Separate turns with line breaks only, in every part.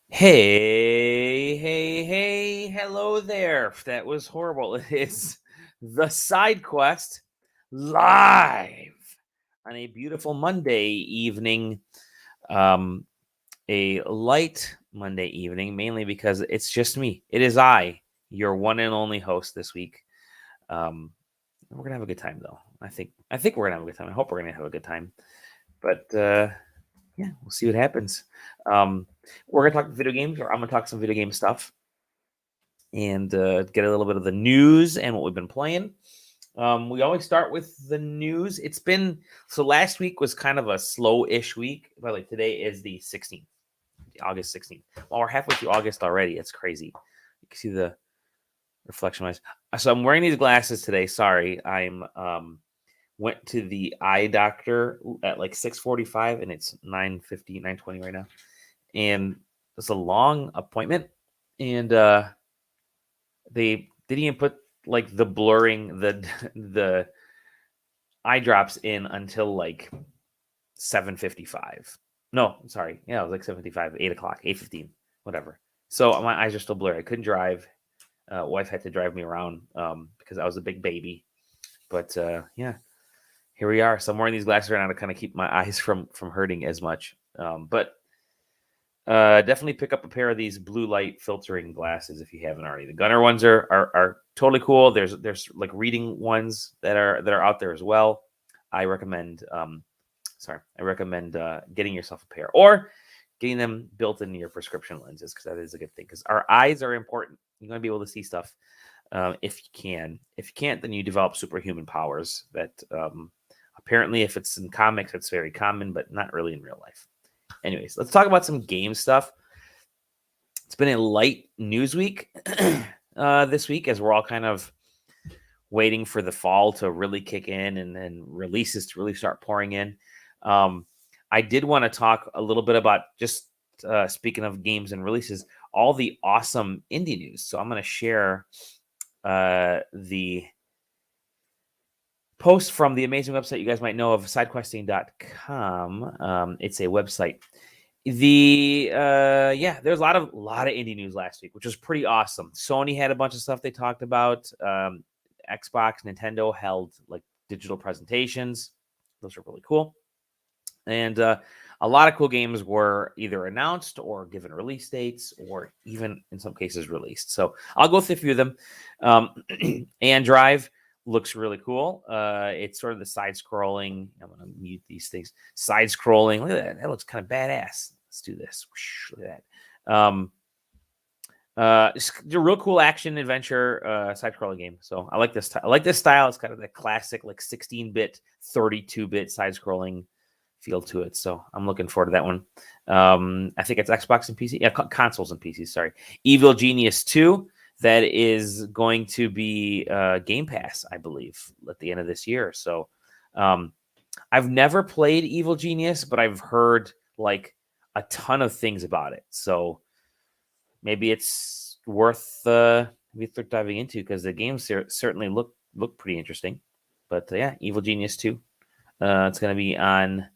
Hey, hello there. That was horrible. It is the SideQuest live on a beautiful Monday evening. Um, a light Monday evening, mainly because it's just me. It is I, your one and only host this week. Um, we're gonna have a good time, though. I think we're gonna have a good time. I hope we're gonna have a good time. But yeah, we'll see what happens. Um, we're gonna talk video games, or I'm gonna talk some video game stuff and get a little bit of the news and what we've been playing. We always start with the news. It's been so last week was kind of a slow-ish week. By the way, today is the 16th, August 16th. Well, we're halfway through August already. It's crazy. You can see the reflection wise. So I'm wearing these glasses today. Sorry, I'm went to the eye doctor at like 6:45, and it's 9:50, 9:20 right now, and it's a long appointment, and they didn't even put like the blurring the eye drops in until like 7:55. No, sorry, yeah, it was like 7:55, 8 o'clock, 8:15, whatever. So my eyes are still blurry. I couldn't drive. Wife had to drive me around because I was a big baby. But yeah, here we are. So I'm wearing these glasses right now to kind of keep my eyes from hurting as much. But definitely pick up a pair of these blue light filtering glasses if you haven't already. The Gunner ones are totally cool. There's like reading ones that are out there as well. I recommend getting yourself a pair or getting them built into your prescription lenses, because that is a good thing, because our eyes are important. You're going to be able to see stuff if you can. If you can't, then you develop superhuman powers that apparently, if it's in comics, it's very common, but not really in real life. Anyways, let's talk about some game stuff. It's been a light news week this week, as we're all kind of waiting for the fall to really kick in and then releases to really start pouring in. I did want to talk a little bit about, just speaking of games and releases, all the awesome indie news. So I'm going to share the post from the amazing website you guys might know of, sidequesting.com. It's a website. There's a lot of indie news last week, which was pretty awesome. Sony had a bunch of stuff they talked about. Xbox, Nintendo held like digital presentations. Those are really cool. And a lot of cool games were either announced or given release dates, or even in some cases released. So I'll go through a few of them. And Drive looks really cool. It's sort of the side-scrolling. I'm going to mute these things. Side-scrolling. Look at that. That looks kind of badass. Let's do this. Look at that. It's a real cool action adventure side-scrolling game. So I like this. I like this style. It's kind of the classic like 16-bit, 32-bit side-scrolling feel to it. So I'm looking forward to that one. I think it's Xbox and PC. Yeah, consoles and PCs. Sorry. Evil Genius 2. That is going to be Game Pass, I believe, at the end of this year. So I've never played Evil Genius, but I've heard like a ton of things about it. So maybe it's worth diving into, because the games certainly look pretty interesting. But yeah, Evil Genius 2. It's going to be on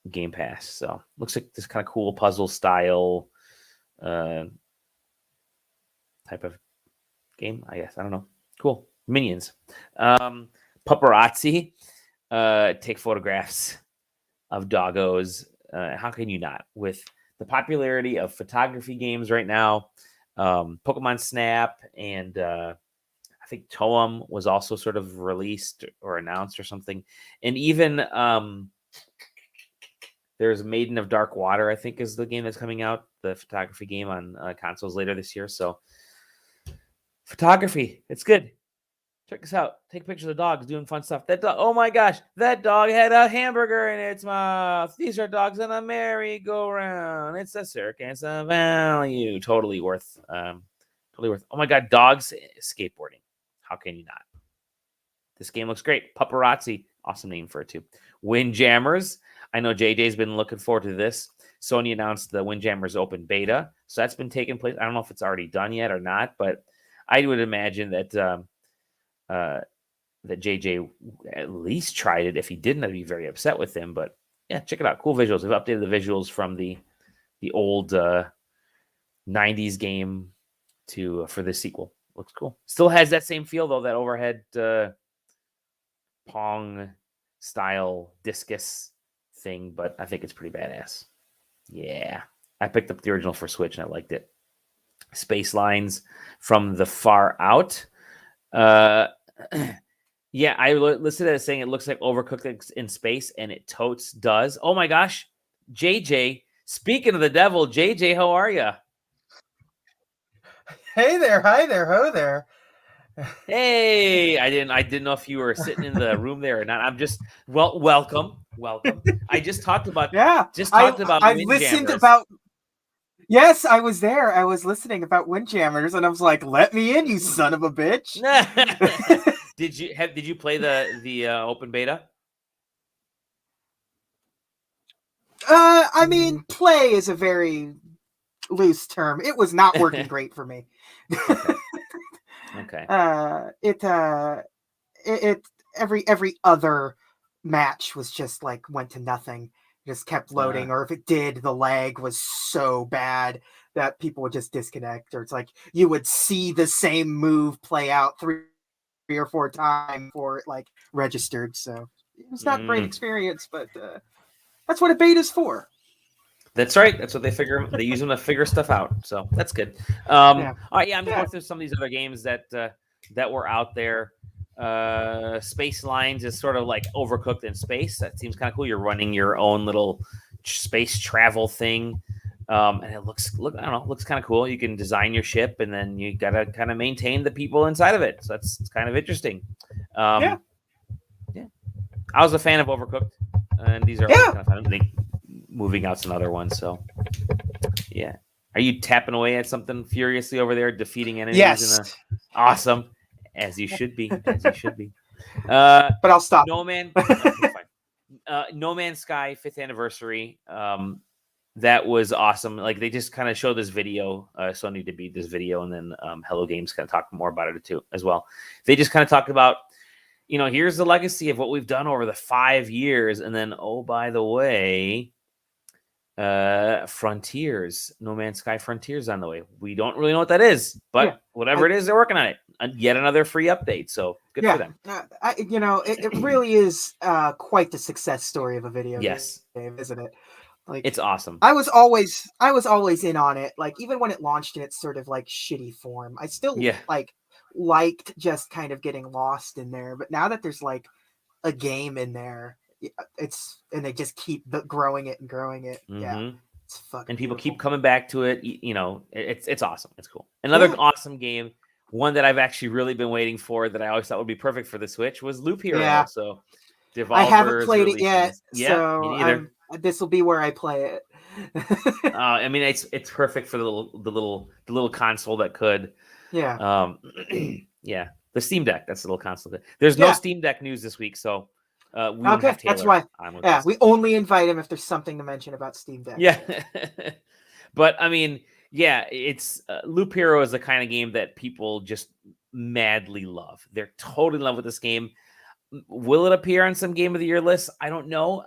Game Pass. So looks like this kind of cool puzzle style type of game, I guess. I don't know. Cool. Minions. Paparazzi take photographs of doggos. How can you not? With the popularity of photography games right now, Pokemon Snap and I think Toem was also sort of released or announced or something. And even there's Maiden of Dark Water, I think, is the game that's coming out, the photography game on consoles later this year. So photography, it's good. Check this out. Take pictures of dogs doing fun stuff. That dog, oh my gosh, that dog had a hamburger in its mouth. These are dogs on a merry-go-round. It's a circus of value. Totally worth. Oh my god, dogs skateboarding. How can you not? This game looks great. Paparazzi, awesome name for it too. Windjammers. I know JJ's been looking forward to this. Sony announced the Windjammers open beta, so that's been taking place. I don't know if it's already done yet or not, but I would imagine that that JJ at least tried it. If he didn't, I'd be very upset with him. But yeah, check it out. Cool visuals. They've updated the visuals from the old 90s game for this sequel. Looks cool. Still has that same feel though, that overhead Pong style discus thing, but I think it's pretty badass. Yeah. I picked up the original for Switch and I liked it. Space Lines from the Far Out. Yeah, I listed it as saying it looks like Overcooked in space, and it totes does. Oh my gosh. JJ, speaking of the devil, JJ, how are you?
Hey there, hi there, ho there.
Hey, I didn't know if you were sitting in the room there or not. I'm just welcome. I just talked about
I listened
Windjammers.
about. Yes, I was there. I was listening about Windjammers, and I was like, "Let me in, you son of a bitch!"
Did you play the open beta?
I mean, play is a very loose term. It was not working great for me.
Okay.
It every other match was just like went to nothing. Just kept loading, or if it did, the lag was so bad that people would just disconnect, or it's like you would see the same move play out three or four times before it like registered. So it was not a great experience, but that's what a beta's for.
That's right. That's what they figure. They use them to figure stuff out. So that's good. All right. Yeah, I'm just going through some of these other games that were out there. Space Lines is sort of like Overcooked in space. That seems kind of cool. You're running your own little space travel thing, and it looks kind of cool. You can design your ship, and then you gotta kind of maintain the people inside of it. So it's kind of interesting. Yeah. I was a fan of Overcooked, and these are kind of fun. I think moving out's another one. So yeah. Are you tapping away at something furiously over there, defeating enemies?
Yes.
Awesome. As you should be. But
I'll stop.
No Man's Sky 5th anniversary. That was awesome. Like they just kind of showed this video. Sony did beat this video, and then Hello Games kind of talked more about it too as well. They just kind of talked about, here's the legacy of what we've done over the 5 years, and then by the way, Frontiers, No Man's Sky Frontiers on the way. We don't really know what that is, but whatever it is, they're working on it. Yet another free update, so good for them.
It really is quite the success story of a video game, isn't it? Like,
it's awesome.
I was always in on it. Like even when it launched in its sort of like shitty form, I still liked just kind of getting lost in there. But now that there's like a game in there, and they just keep growing it and growing it. Mm-hmm. Yeah, it's fucking.
And people
beautiful.
keep coming back to it. It's awesome. It's cool. Another awesome game. One that I've actually really been waiting for, that I always thought would be perfect for the Switch, was Loop Hero.
Yeah.
So
I haven't played it yet. So this will be where I play it.
I mean, it's perfect for the little console that could.
Yeah.
Yeah. The Steam Deck. That's the little console. There's no Steam Deck news this week, so we don't have Taylor.
That's why. Yeah, we only invite him if there's something to mention about Steam Deck.
Yeah. But I mean, yeah, it's Loop Hero is the kind of game that people just madly love. They're totally in love with this game. Will it appear on some Game of the Year lists? I don't know.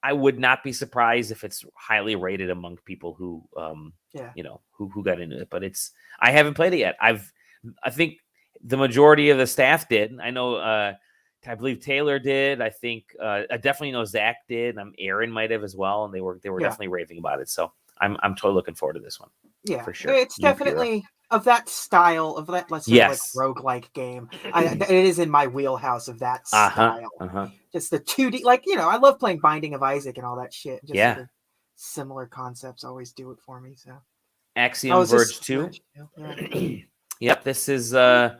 I would not be surprised if it's highly rated among people who, who got into it. But I haven't played it yet. I think the majority of the staff did. I know. I believe Taylor did. I think I definitely know Zach did. Aaron might have as well, and they were definitely raving about it. So I'm totally looking forward to this one.
Yeah,
for sure.
It's definitely of that style, of that, let's say, like roguelike game. It is in my wheelhouse of that style. Just the 2D, like, I love playing Binding of Isaac and all that shit. Just sort of similar concepts always do it for me. So
Axiom Verge 2. Yep, this is I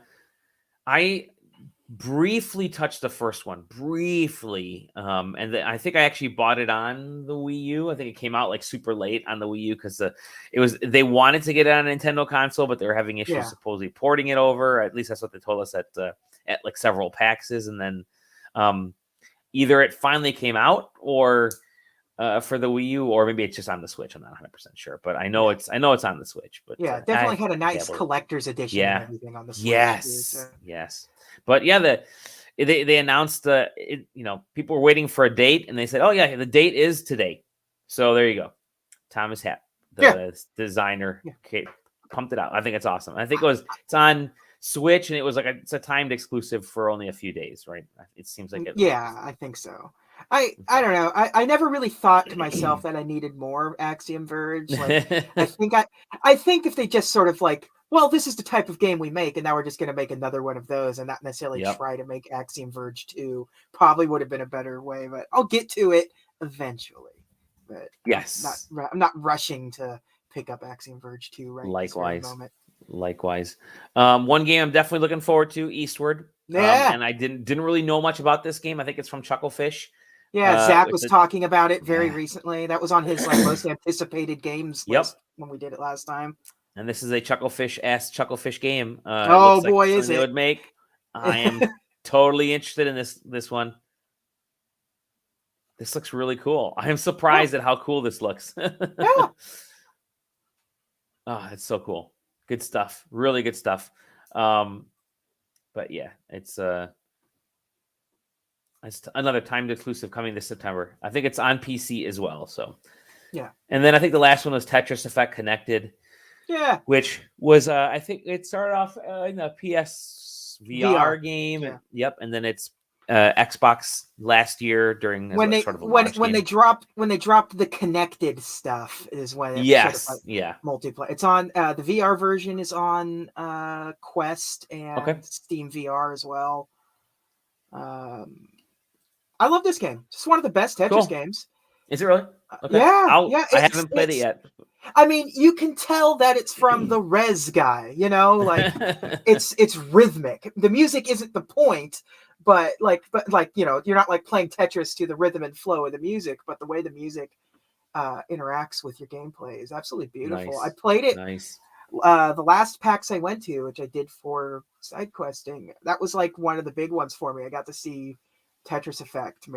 briefly touched the first one, and I think I actually bought it on the Wii U. I think it came out like super late on the Wii U because they wanted to get it on a Nintendo console, but they were having issues supposedly porting it over. At least that's what they told us at like several PAXs, and then either it finally came out or for the Wii U, or maybe it's just on the Switch. I'm not 100% sure, but I know it's on the Switch. But
definitely had a nice collector's edition and everything on the Switch.
Yes. But yeah, they announced people were waiting for a date, and they said, "Oh yeah, the date is today." So there you go. Thomas Happ, the designer pumped it out. I think it's awesome. I think it's on Switch, and it was like it's a timed exclusive for only a few days, right? It seems like it.
Yeah, I think so. I don't know. I never really thought to myself that I needed more Axiom Verge. Like I think if they just sort of like, well, this is the type of game we make, and now we're just going to make another one of those, and not necessarily try to make Axiom Verge 2, probably would have been a better way. But I'll get to it eventually. But
yes,
I'm not rushing to pick up Axiom Verge 2 right now.
Likewise. One game I'm definitely looking forward to, Eastward.
Yeah.
And I didn't really know much about this game. I think it's from Chucklefish.
Yeah, Zach was talking about it very recently. That was on his most anticipated games list when we did it last time.
And this is a Chucklefish game.
Oh boy, is it?
They would make. I am totally interested in this one. This looks really cool. I am surprised at how cool this looks.
Yeah.
Oh, it's so cool. Good stuff. Really good stuff. But yeah, it's another timed exclusive coming this September. I think it's on PC as well. So
yeah.
And then I think the last one was Tetris Effect Connected.
Yeah.
Which was I think it started off in a PS VR game.
Yeah.
Yep. And then it's Xbox last year during
when they dropped the connected stuff is when it multiplayer. It's on the VR version is on Quest and Steam VR as well. I love this game. It's one of the best Tetris games.
Is it really?
Okay. Yeah.
I haven't played it yet.
I mean, you can tell that it's from the Rez guy, like it's rhythmic. The music isn't the point, but you're not like playing Tetris to the rhythm and flow of the music, but the way the music interacts with your gameplay is absolutely beautiful.
Nice.
I played it.
Nice.
The last PAX I went to, which I did for SideQuesting, that was like one of the big ones for me. I got to see Tetris Effect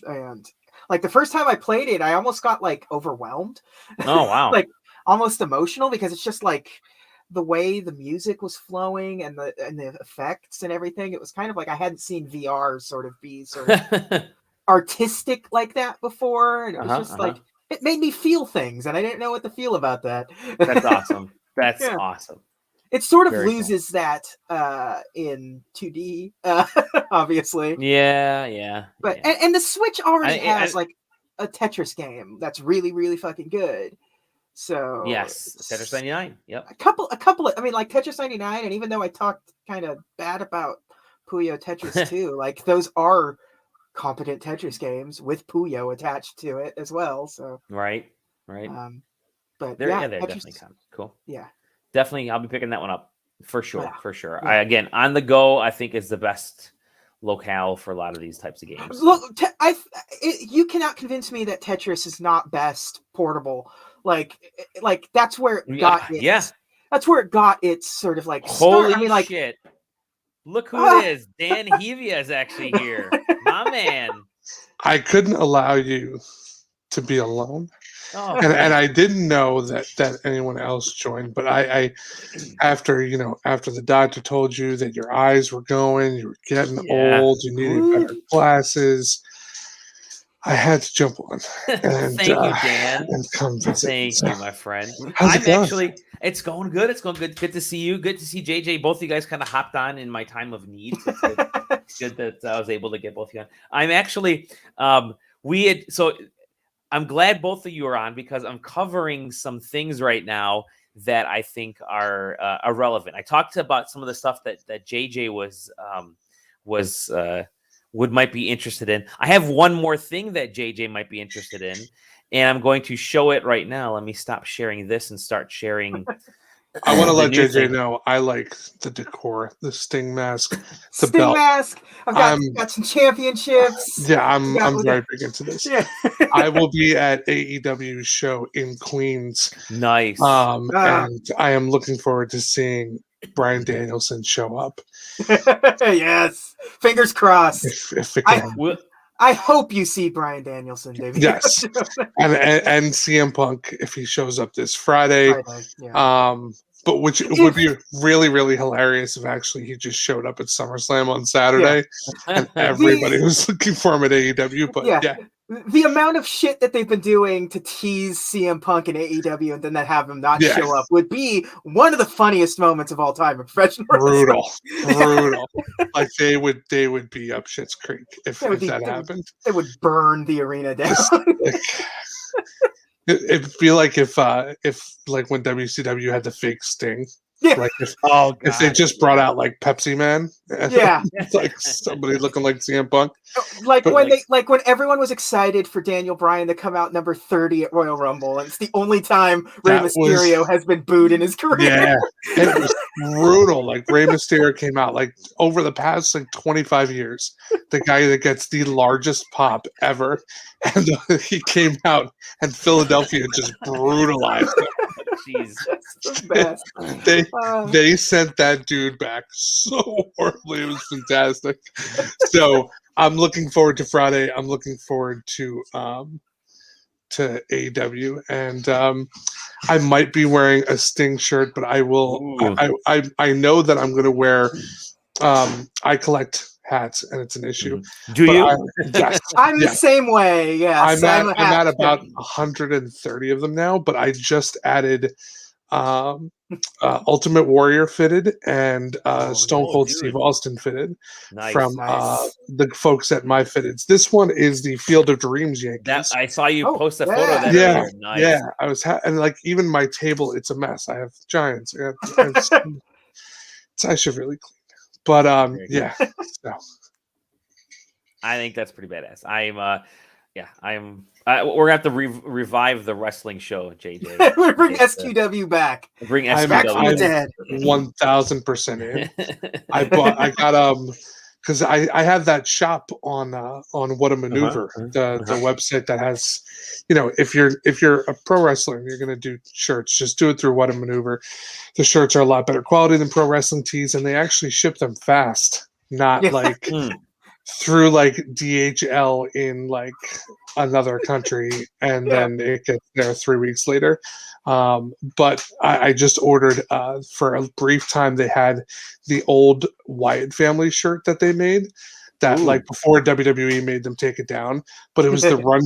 and like the first time I played it, I almost got like overwhelmed.
Oh wow.
Like almost emotional because it's just like the way the music was flowing and the effects and everything. It was kind of like I hadn't seen VR sort of be sort of artistic like that before. And it was just like it made me feel things and I didn't know what to feel about that.
That's awesome. That's awesome.
It sort of loses that in 2D, obviously.
Yeah.
But and the Switch already has like a Tetris game that's really, really fucking good. So
yes, Tetris 99. Yep.
A couple of, I mean, like Tetris 99, and even though I talked kind of bad about Puyo Tetris 2, like those are competent Tetris games with Puyo attached to it as well. So
right.
But
they're
Tetris,
definitely kind of cool.
Yeah.
Definitely, I'll be picking that one up for sure.
Yeah.
For sure.
Yeah.
Again, on the go, I think is the best locale for a lot of these types of games.
Look, you cannot convince me that Tetris is not best portable. Like that's where it got its.
Yeah.
That's where it got its sort of like.
Holy shit! Look who it is. Dan Hevia is actually here. My man.
I couldn't allow you to be alone. Oh, and I didn't know that anyone else joined, but I after the doctor told you that your eyes were going, you were getting old, you needed better glasses, I had to jump on. And,
thank you, Dan.
And come visit.
Thank you, my friend.
How's it
going? It's going good. It's going good. Good to see you. Good to see JJ. Both of you guys kind of hopped on in my time of need. It's good that I was able to get both of you on. I'm actually I'm glad both of you are on because I'm covering some things right now that I think are relevant. I talked about some of the stuff that JJ might be interested in. I have one more thing that JJ might be interested in, and I'm going to show it right now. Let me stop sharing this and start sharing.
I want to let JJ know I like the decor, the Sting mask, the
Sting
belt.
mask. I've got some championships.
Yeah, I'm very big into this. Yeah. I will be at AEW's show in Queens.
Nice.
And I am looking forward to seeing Bryan Danielson show up.
Yes. Fingers crossed.
If it can.
I hope you see Bryan Danielson, David.
Yes. and CM Punk if he shows up this Friday. Yeah. But which would be really, really hilarious if actually he just showed up at SummerSlam on Saturday and everybody was looking for him at AEW. But yeah.
The amount of shit that they've been doing to tease CM Punk and AEW and then have him not show up would be one of the funniest moments of all time in professional
wrestling. Brutal. Like they would be up shit's creek if that happened.
They would burn the arena down.
It'd be like if like when WCW had the fake Sting.
Yeah.
Like if they just brought out like Pepsi Man, it's like somebody looking like CM Punk.
Like when everyone was excited for Daniel Bryan to come out number 30 at Royal Rumble, and it's the only time Rey Mysterio has been booed in his career.
Yeah, it was brutal. Like Rey Mysterio came out like over the past like 25 years, the guy that gets the largest pop ever, and he came out and Philadelphia just brutalized him.
Jeez,
the best.
They sent that dude back so horribly. It was fantastic. So I'm looking forward to Friday. I'm looking forward to AEW, and I might be wearing a Sting shirt, but I will. I know that I'm going to wear. I collect hats, and it's an issue.
Do you?
Yes,
I'm the same way. Yes,
I'm at about 130 of them now, but I just added Ultimate Warrior fitted and Stone Cold Steve Austin fitted from the folks at My Fitteds. This one is the Field of Dreams Yankees.
I saw you post a photo of that.
Yeah,
nice.
Yeah. I was and like even my table, it's a mess. I have Giants. I should really clean. But yeah. So.
I think that's pretty badass. We're gonna have to revive the wrestling show, JJ.
We bring SQW back.
Bring SQW
back.
1000% in. I got because I have that shop on What a Maneuver, the website that has, if you're a pro wrestler and you're gonna do shirts, just do it through What a Maneuver. The shirts are a lot better quality than pro wrestling tees, and they actually ship them fast, not like through like DHL in like another country, and then it gets there 3 weeks later. But I just ordered for a brief time. They had the old Wyatt family shirt that they made that like before WWE made them take it down, but it was the Run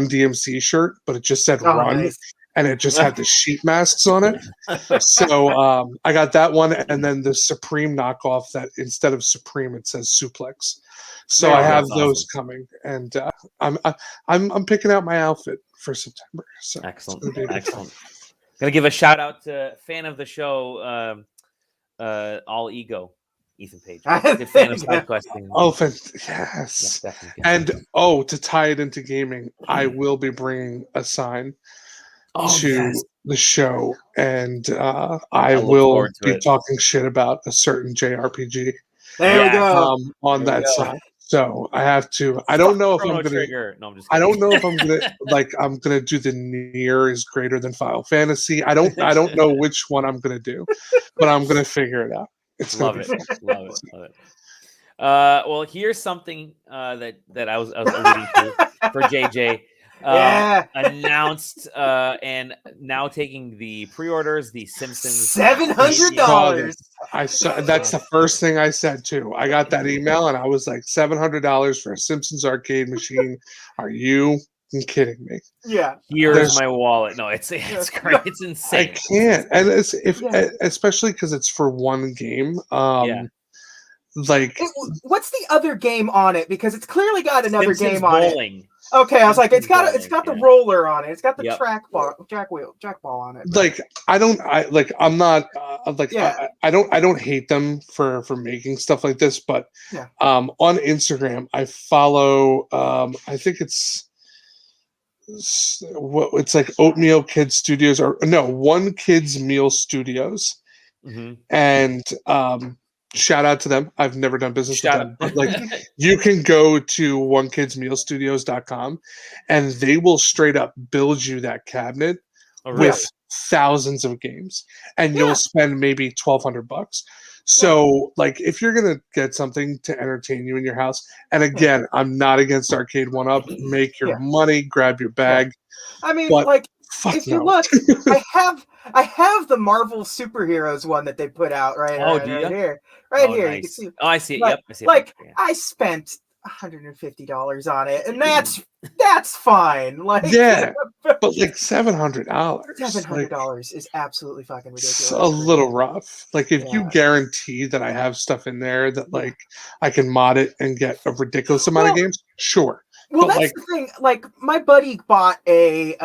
DMC shirt, but it just said Run. Nice. And it just had the sheet masks on it. So I got that one, and then the Supreme knockoff that instead of Supreme it says Suplex. So I have those coming, and I'm picking out my outfit for September. So
excellent. Gonna give a shout out to fan of the show, All Ego, Ethan Page. Good fan of SideQuesting.
Oh, yes. And to tie it into gaming, I will be bringing a sign to the show, and I will be talking shit about a certain JRPG.
There we go.
On that side. So I have to. I don't know if I'm gonna.
No, I'm just
I don't know if I'm gonna I'm gonna do the Nier is greater than Final Fantasy. I don't know which one I'm gonna do, but I'm gonna figure it out. It's
love it. Well, here's something that I was alluding to for JJ. Announced and now taking the pre-orders, the Simpsons
$700.
I saw that's the first thing I said too. I got that email and I was like, $700 for a Simpsons arcade machine. Are you kidding me?
Yeah.
Here's my wallet. No, it's great. It's insane.
I can't, and it's especially because it's for one game. Like,
what's the other game on it? Because it's clearly got another
Simpsons
game on
bowling.
it. Okay, I was like, it's got the roller on it. It's got the track ball on it.
Like, I'm not I don't hate them for making stuff like this, but on Instagram I follow I think it's like Oatmeal Kids Studios One Kids Meal Studios, and shout out to them. I've never done business with them. But like, you can go to onekidsmealstudios.com and they will straight up build you that cabinet with thousands of games, and you'll spend maybe $1,200. So like, if you're going to get something to entertain you in your house, and again, I'm not against Arcade 1-Up, make your money, grab your bag.
I mean, if you look, I have the Marvel superheroes one that they put out right here. Right here.
Nice.
You can see.
I see it.
Like,
Yep. I see it.
I spent $150 on it, and that's fine. Like,
Yeah, but like $700.
$700 is absolutely fucking ridiculous.
It's a little rough. Like, if you
Yeah.
guarantee that I have stuff in there that like I can mod it and get a ridiculous amount of games, sure.
Well,
but
that's the thing. Like, my buddy bought a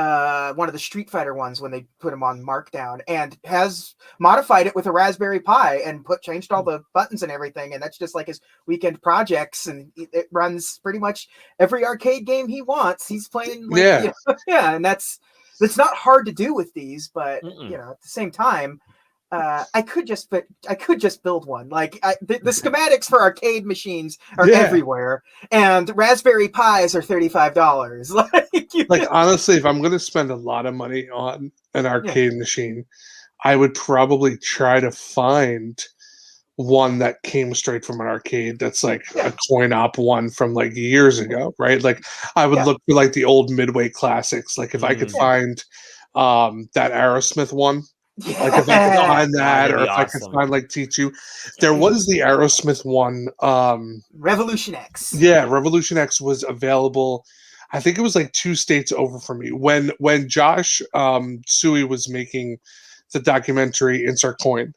one of the Street Fighter ones when they put them on Markdown, and has modified it with a Raspberry Pi and changed all the buttons and everything. And that's just like his weekend projects, and it runs pretty much every arcade game he wants. He's playing. Like, and that's not hard to do with these, but at the same time. I could just build one. Like, the schematics for arcade machines are everywhere, and Raspberry Pis are $35.
Like, honestly, if I'm going to spend a lot of money on an arcade machine, I would probably try to find one that came straight from an arcade. That's like a coin op one from like years ago, right? Like, I would look for like the old Midway classics. Like, if I could find that Aerosmith one. Like, if I could find that, or if I could find like T2. There was the Aerosmith one.
Revolution X.
Yeah, Revolution X was available. I think it was like 2 states over from me. When Josh Sui was making the documentary Insert Coin.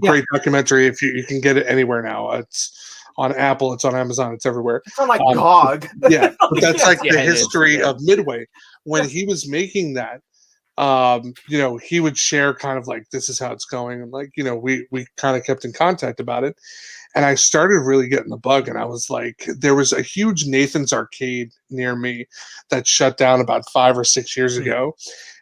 Great documentary. If you can get it anywhere now. It's on Apple, it's on Amazon, it's everywhere.
It's on like GOG.
Yeah, but that's like the history of Midway. When he was making that, he would share kind of like, this is how it's going, and like, we kind of kept in contact about it, and I started really getting the bug. And I was like, there was a huge Nathan's Arcade near me that shut down about 5 or 6 years ago,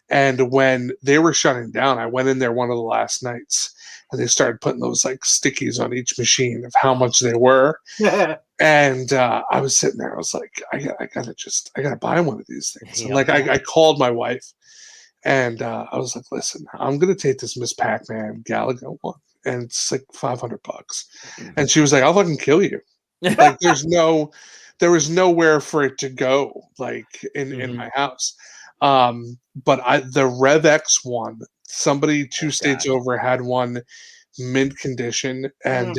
and when they were shutting down, I went in there one of the last nights, and they started putting those like stickies on each machine of how much they were. And I was sitting there, I was like, I gotta buy one of these things. And like, I called my wife. And I was like, listen, I'm going to take this Miss Pac-Man Galaga one, and it's like $500. And she was like, I'll fucking kill you. Like, there was nowhere for it to go, like, in my house. But the Rev X one, somebody 2 states over had one mint condition. And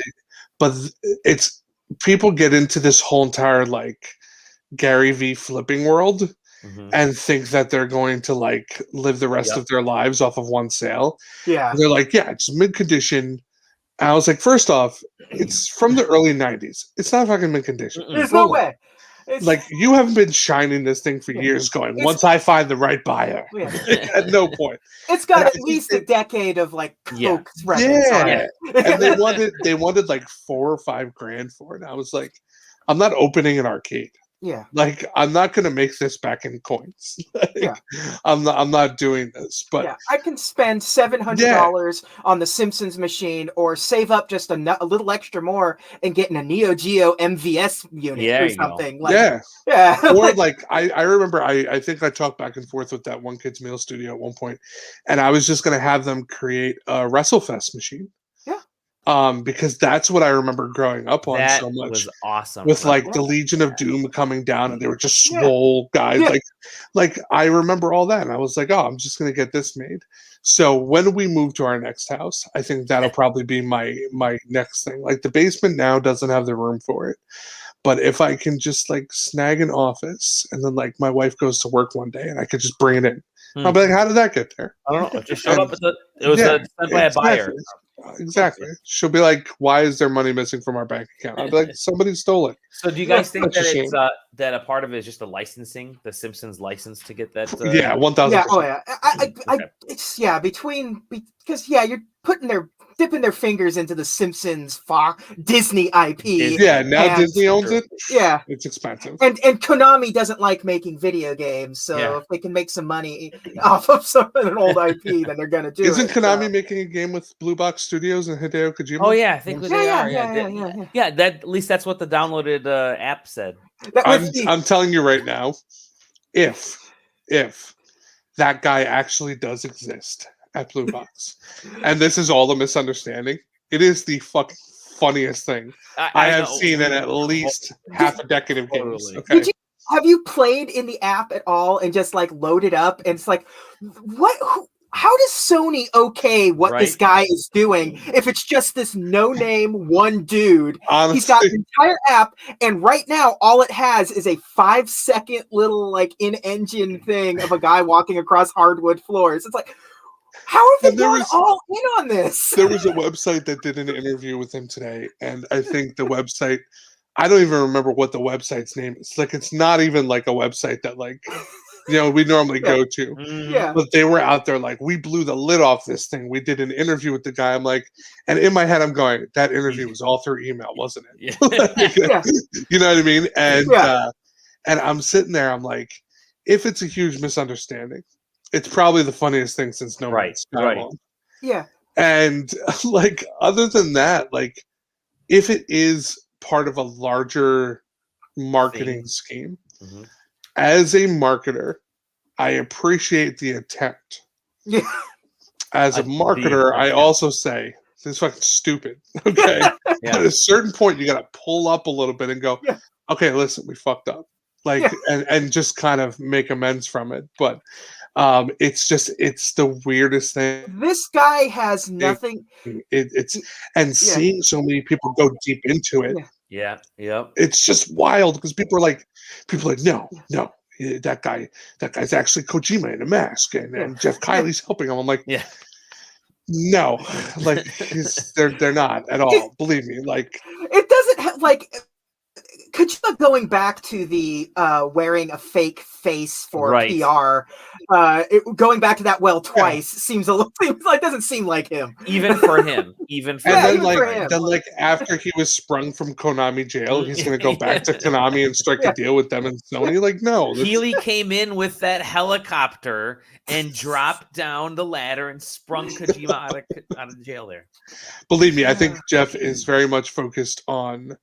but it's, people get into this whole entire, like, Gary V flipping world. And think that they're going to like live the rest of their lives off of one sale. And they're like, it's mid condition. And I was like, first off, it's from the early 90s. It's not fucking mid condition.
There's no way.
Like, you haven't been shining this thing for years going, once I find the right buyer. At no point.
It's got at least a decade of like Coke reference on it.
And they wanted like $4 or $5 grand for it. I was like, I'm not opening an arcade.
Yeah.
Like, I'm not going to make this back in coins. Like, I'm not doing this. But
I can spend $700 on the Simpsons machine, or save up just a little extra more and getting a Neo Geo MVS unit or something. Like,
Or like, I remember, I think I talked back and forth with that One Kids Meal Studio at one point, and I was just going to have them create a WrestleFest machine. Because that's what I remember growing up on so much. That
was awesome.
With like the Legion of Doom coming down, and they were just swole guys. Like I remember all that, and I was like, oh, I'm just gonna get this made. So when we move to our next house, I think that'll probably be my next thing. Like, the basement now doesn't have the room for it. But if I can just like snag an office, and then like my wife goes to work one day and I could just bring it in. I'll be like, how did that get there?
I don't know. It just showed up it was sent by a buyer.
Exactly. She'll be like, why is there money missing from our bank account? I'll be like, somebody stole it.
So do you guys think that it's that a part of it is just the licensing, the Simpsons license to get that?
1,000%.
It's because you're dipping their fingers into the Simpsons Disney IP.
Now Disney owns it.
Yeah,
it's expensive.
And Konami doesn't like making video games, so if they can make some money off of an old IP, then they're gonna do it.
Isn't Konami making a game with Blue Box Studios and Hideo Kojima?
Oh yeah, I think they are. Yeah. That at least that's what the downloaded app said.
I'm telling you right now, if that guy actually does exist at Blue Box, and this is all a misunderstanding, it is the fucking funniest thing I have seen in at least half a decade of games. Okay.
Have you played in the app at all and just like loaded up, and it's like, what? how does Sony what this
Right.
guy is doing if it's just this no-name one dude?
Honestly,
He's got an entire app, and right now all it has is a 5-second little like in-engine thing of a guy walking across hardwood floors. It's like, how have they gone all in on this?
There was a website that did an interview with him today, and I think the website, I don't even remember what the website's name is. Like, it's not even like a website that like, we normally go to.
Yeah.
But they were out there like, we blew the lid off this thing. We did an interview with the guy. I'm like, and in my head, I'm going, that interview was all through email, wasn't it?
Yeah.
You know what I mean? And and I'm sitting there, I'm like, if it's a huge misunderstanding, it's probably the funniest thing since No Man's Sky.
Right.
Yeah.
And like, other than that, like, if it is part of a larger marketing scheme, as a marketer, I appreciate the attempt.
Yeah.
As a marketer, I also say, this is fucking stupid. Okay. At a certain point, you got to pull up a little bit and go, okay, listen, we fucked up. Like, and just kind of make amends from it. But it's the weirdest thing.
This guy has nothing.
Seeing so many people go deep into it.
Yeah. Yep.
It's just wild because people are like, no. That guy's actually Kojima in a mask, and Jeff Kiley's helping him. I'm like, no, like they're not at all. Believe me, like
it doesn't have like Kojima going back to the wearing a fake face for PR. Going back to that twice seems doesn't seem like him.
Even for him.
Then after he was sprung from Konami jail, he's gonna go back to Konami and strike a deal with them and Sony. Like, no.
Keeley came in with that helicopter and dropped down the ladder and sprung Kojima out of jail there.
Believe me, I think Jeff is very much focused on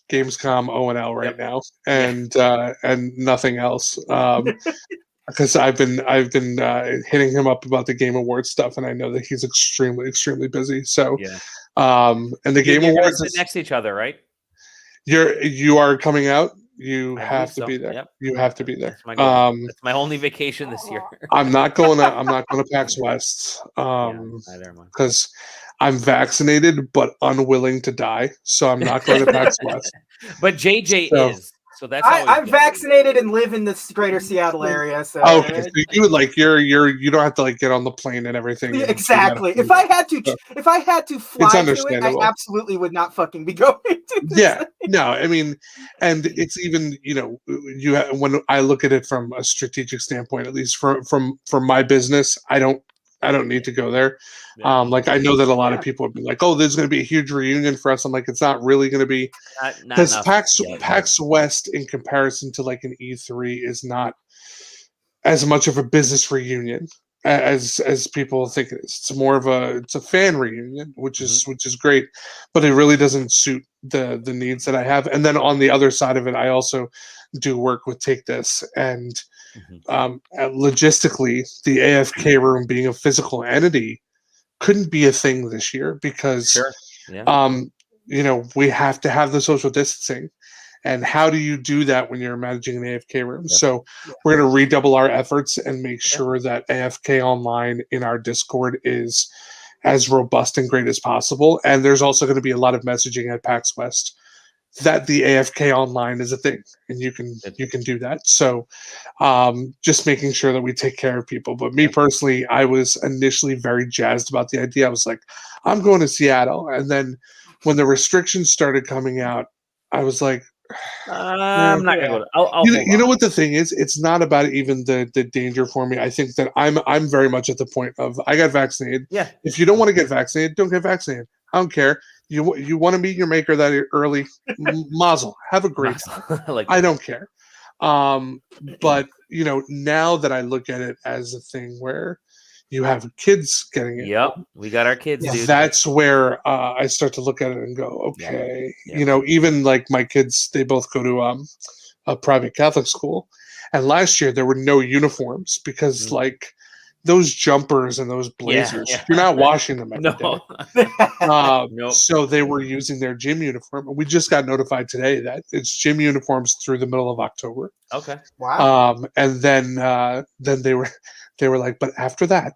Gamescom O&L right now, and nothing else. Because I've been hitting him up about the Game Awards stuff, and I know that he's extremely busy. So, and the Game Awards
sit next to each other, right?
You are coming out. You have to be there. Yep. You have to be there.
That's my only vacation this year.
I'm not going to PAX West. Because I'm vaccinated but unwilling to die, so I'm not going to PAX West.
But JJ is. So that's
I'm vaccinated and live in the greater Seattle area. So
okay, so you would like you don't have to like get on the plane and everything.
Exactly. If I had to fly to it, I absolutely would not fucking be going to this.
No, I mean, and it's even when I look at it from a strategic standpoint, at least from my business, I don't need to go there. Like, I know that a lot of people would be like, "Oh, there's going to be a huge reunion for us." I'm like, it's not really going to be, because PAX West, in comparison to like an E3, is not as much of a business reunion as people think it is. It's more of a fan reunion, which is great, but it really doesn't suit the needs that I have. And then on the other side of it, I also do work with Take This, and logistically, the AFK room being a physical entity couldn't be a thing this year because we have to have the social distancing. And how do you do that when you're managing an AFK room? So we're going to redouble our efforts and make sure that AFK Online in our Discord is as robust and great as possible. And there's also going to be a lot of messaging at PAX West that the AFK Online is a thing, and you can do that. So just making sure that we take care of people. But me personally, I was initially very jazzed about the idea. I was like, I'm going to Seattle. And then when the restrictions started coming out, I was like,
I'm not gonna go.
You know what the thing is? It's not about even the danger for me. I think that I'm very much at the point of, I got vaccinated.
Yeah.
If you don't want to get vaccinated, don't get vaccinated. I don't care. You want to meet your maker that early, mazel. Have a great time. I don't care. But now that I look at it as a thing where you have kids getting it.
Yep, we got our kids, dude.
That's where I start to look at it and go, okay. Even like my kids, they both go to a private Catholic school, and last year there were no uniforms because like those jumpers and those blazers, you're not washing them every day. So they were using their gym uniform. We just got notified today that it's gym uniforms through the middle of October.
Okay.
Wow.
And then they were like, but after that,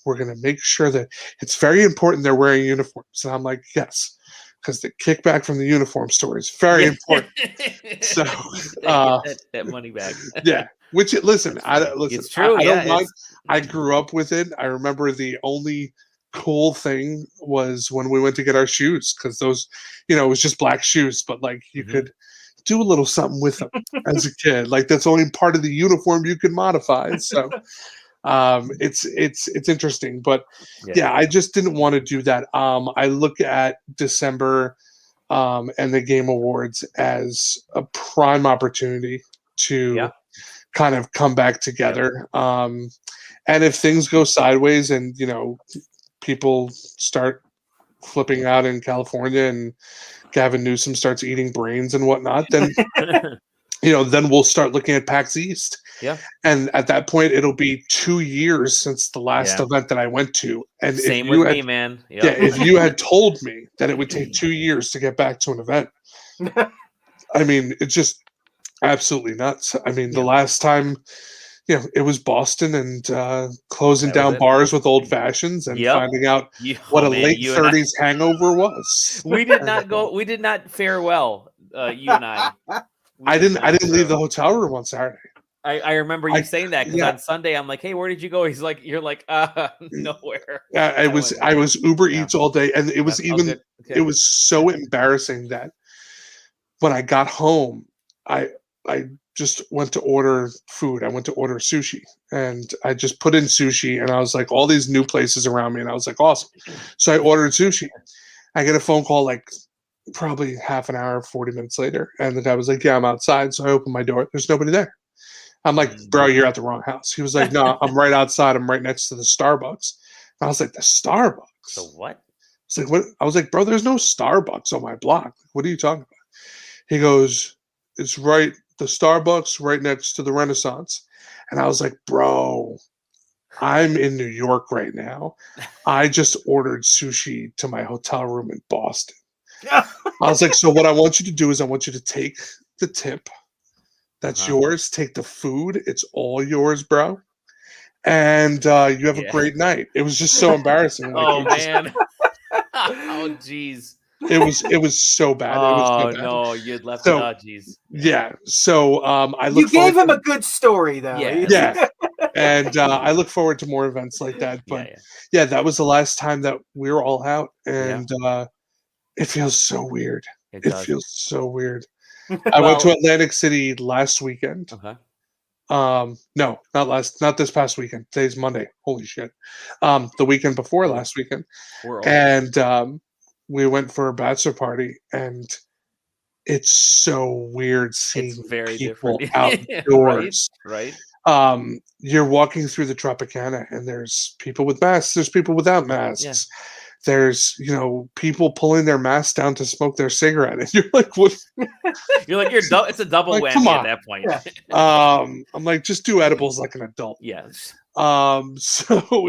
we're going to make sure that it's very important they're wearing uniforms. And I'm like, yes, because the kickback from the uniform store is very important. So,
get that money back.
yeah. Which listen,
It's true.
I don't
Yeah,
mind. I grew up with it. I remember the only cool thing was when we went to get our shoes, because those, it was just black shoes, but like you could do a little something with them as a kid. Like that's only part of the uniform you could modify. So it's interesting, but yeah, I just didn't want to do that. I look at December and the Game Awards as a prime opportunity to kind of come back together. And if things go sideways and people start flipping out in California and Gavin Newsom starts eating brains and whatnot, then then we'll start looking at PAX East.
Yeah.
And at that point, it'll be 2 years since the last event that I went to. And
same with me, man.
Yeah, if you had told me that it would take 2 years to get back to an event, I mean, it's just absolutely nuts. I mean, the last time, it was Boston and closing down bars with old fashions and finding out what a late 30s hangover was.
We did not go. We did not fare well. You and I.
I didn't leave the hotel room on Saturday.
I remember you saying that because on Sunday I'm like, hey, where did you go? He's like, you're like, nowhere.
I was Uber Eats all day, and it was it was so embarrassing that when I got home, I just went to order food. I went to order sushi, and I just put in sushi, and I was like, all these new places around me, and I was like, awesome. So I ordered sushi. I get a phone call like probably half an hour, 40 minutes later, and the guy was like, yeah, I'm outside. So I opened my door. There's nobody there. I'm like, bro, you're at the wrong house. He was like, no, I'm right outside. I'm right next to the Starbucks. And I was like, the Starbucks?
So what?
It's like, what? I was like, bro, there's no Starbucks on my block. What are you talking about? He goes, it's right, the Starbucks right next to the Renaissance. And I was like, bro, I'm in New York right now. I just ordered sushi to my hotel room in Boston. I was like, so what I want you to do is I want you to take the tip. That's yours. Take the food. It's all yours, bro. And you have a great night. It was just so embarrassing. Like,
man. Oh, jeez.
It was so bad.
Oh,
it was so bad.
No, you'd left it. Oh, jeez.
Yeah. So I look.
You gave him a good story, though.
Yeah. And I look forward to more events like that. But yeah, that was the last time that we were all out, and it feels so weird. It feels so weird. I went to Atlantic City last weekend.
Okay.
No, not this past weekend. Today's Monday. Holy shit. The weekend before last weekend. And we went for a bachelor party, and it's so weird seeing people outdoors.
Right.
You're walking through the Tropicana, and there's people with masks, there's people without masks.
Yeah.
There's, people pulling their masks down to smoke their cigarette, and you're like, "What?"
You're like, it's a double
like,
whammy at that point.
Yeah. I'm like, just do edibles like an adult.
Yes.
So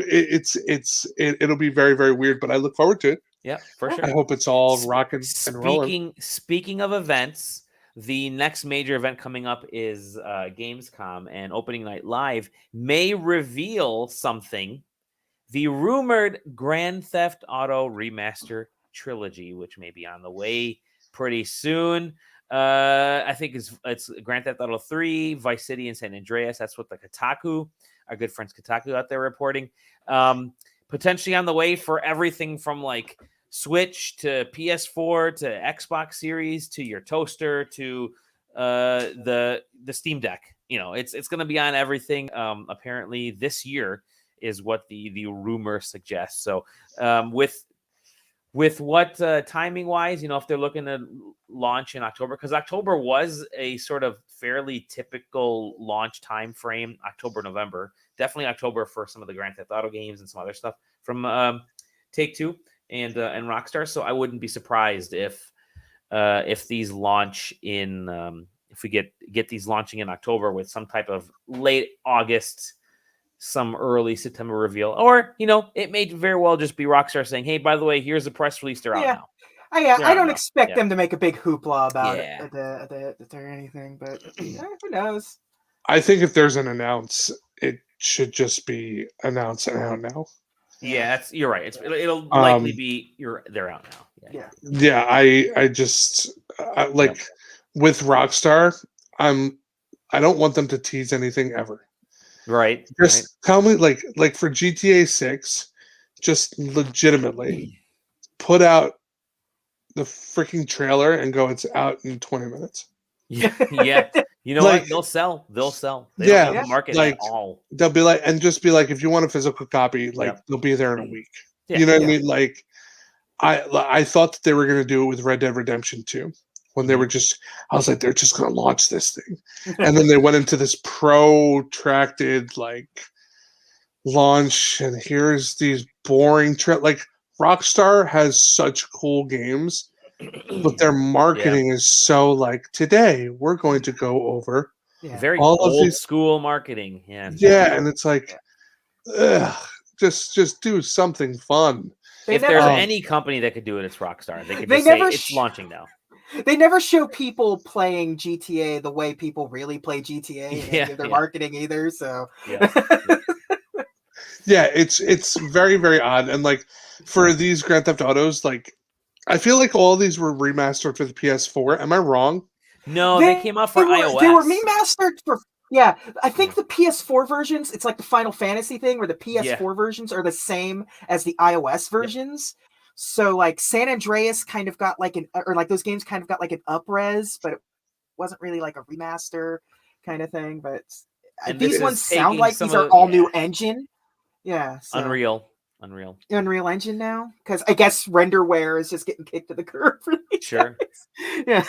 it'll be very, very weird, but I look forward to it.
Yeah, for sure.
I hope it's all rocking and rolling.
Speaking of events, the next major event coming up is Gamescom, and Opening Night Live may reveal something. The rumored Grand Theft Auto Remaster Trilogy, which may be on the way pretty soon. I think it's Grand Theft Auto 3, Vice City, and San Andreas. That's what the Kotaku, our good friends Kotaku out there reporting. Potentially on the way for everything from like Switch to PS4 to Xbox Series to your toaster to the Steam Deck. It's going to be on everything. Apparently this year is what the rumor suggests. So with what timing wise, if they're looking to launch in October, because October was a sort of fairly typical launch time frame, October, November, definitely October for some of the Grand Theft Auto games and some other stuff from Take-Two and Rockstar. So I wouldn't be surprised if these launch in if we get these launching in October with some type of late August, some early September reveal, or it may very well just be Rockstar saying, "Hey, by the way, here's a press release. They're out now."
I don't expect them to make a big hoopla about it or anything, but who knows?
I think if there's an announce, it should just be announce and out now.
Yeah, you're right. It'll likely be they're out now.
Yeah.
I just like with Rockstar, I don't want them to tease anything ever.
Right.
Just tell me, like for GTA 6, just legitimately put out the freaking trailer and go, it's out in 20 minutes.
Yeah. You know what? They'll sell. They don't need to market at all.
They'll be like, and just be like, if you want a physical copy, like they'll be there in a week.
Yeah.
You know what I mean? Like, I thought that they were going to do it with Red Dead Redemption 2 when they were I was like, they're just going to launch this thing. And then they went into this protracted, like, launch, and here's these boring like Rockstar has such cool games, but their marketing is so like, today we're going to go over
very
all
old
of these
school marketing.
Yeah, and it's like, just do something fun.
If there's any company that could do it, it's Rockstar. They could just say it's launching now.
They never show people playing GTA the way people really play GTA in their marketing either. So
yeah, it's very, very odd. And like for these Grand Theft Autos, like I feel like all these were remastered for the PS4. Am I wrong?
No, they came out for iOS.
They were remastered for I think the PS4 versions, it's like the Final Fantasy thing where the PS4 versions are the same as the iOS versions. So like San Andreas kind of got like those games kind of got like an up-res, but it wasn't really like a remaster kind of thing. But these ones sound like these are all new engine. Yeah. So.
Unreal
Engine now, because I guess renderware is just getting kicked to the curb for these guys. Yeah.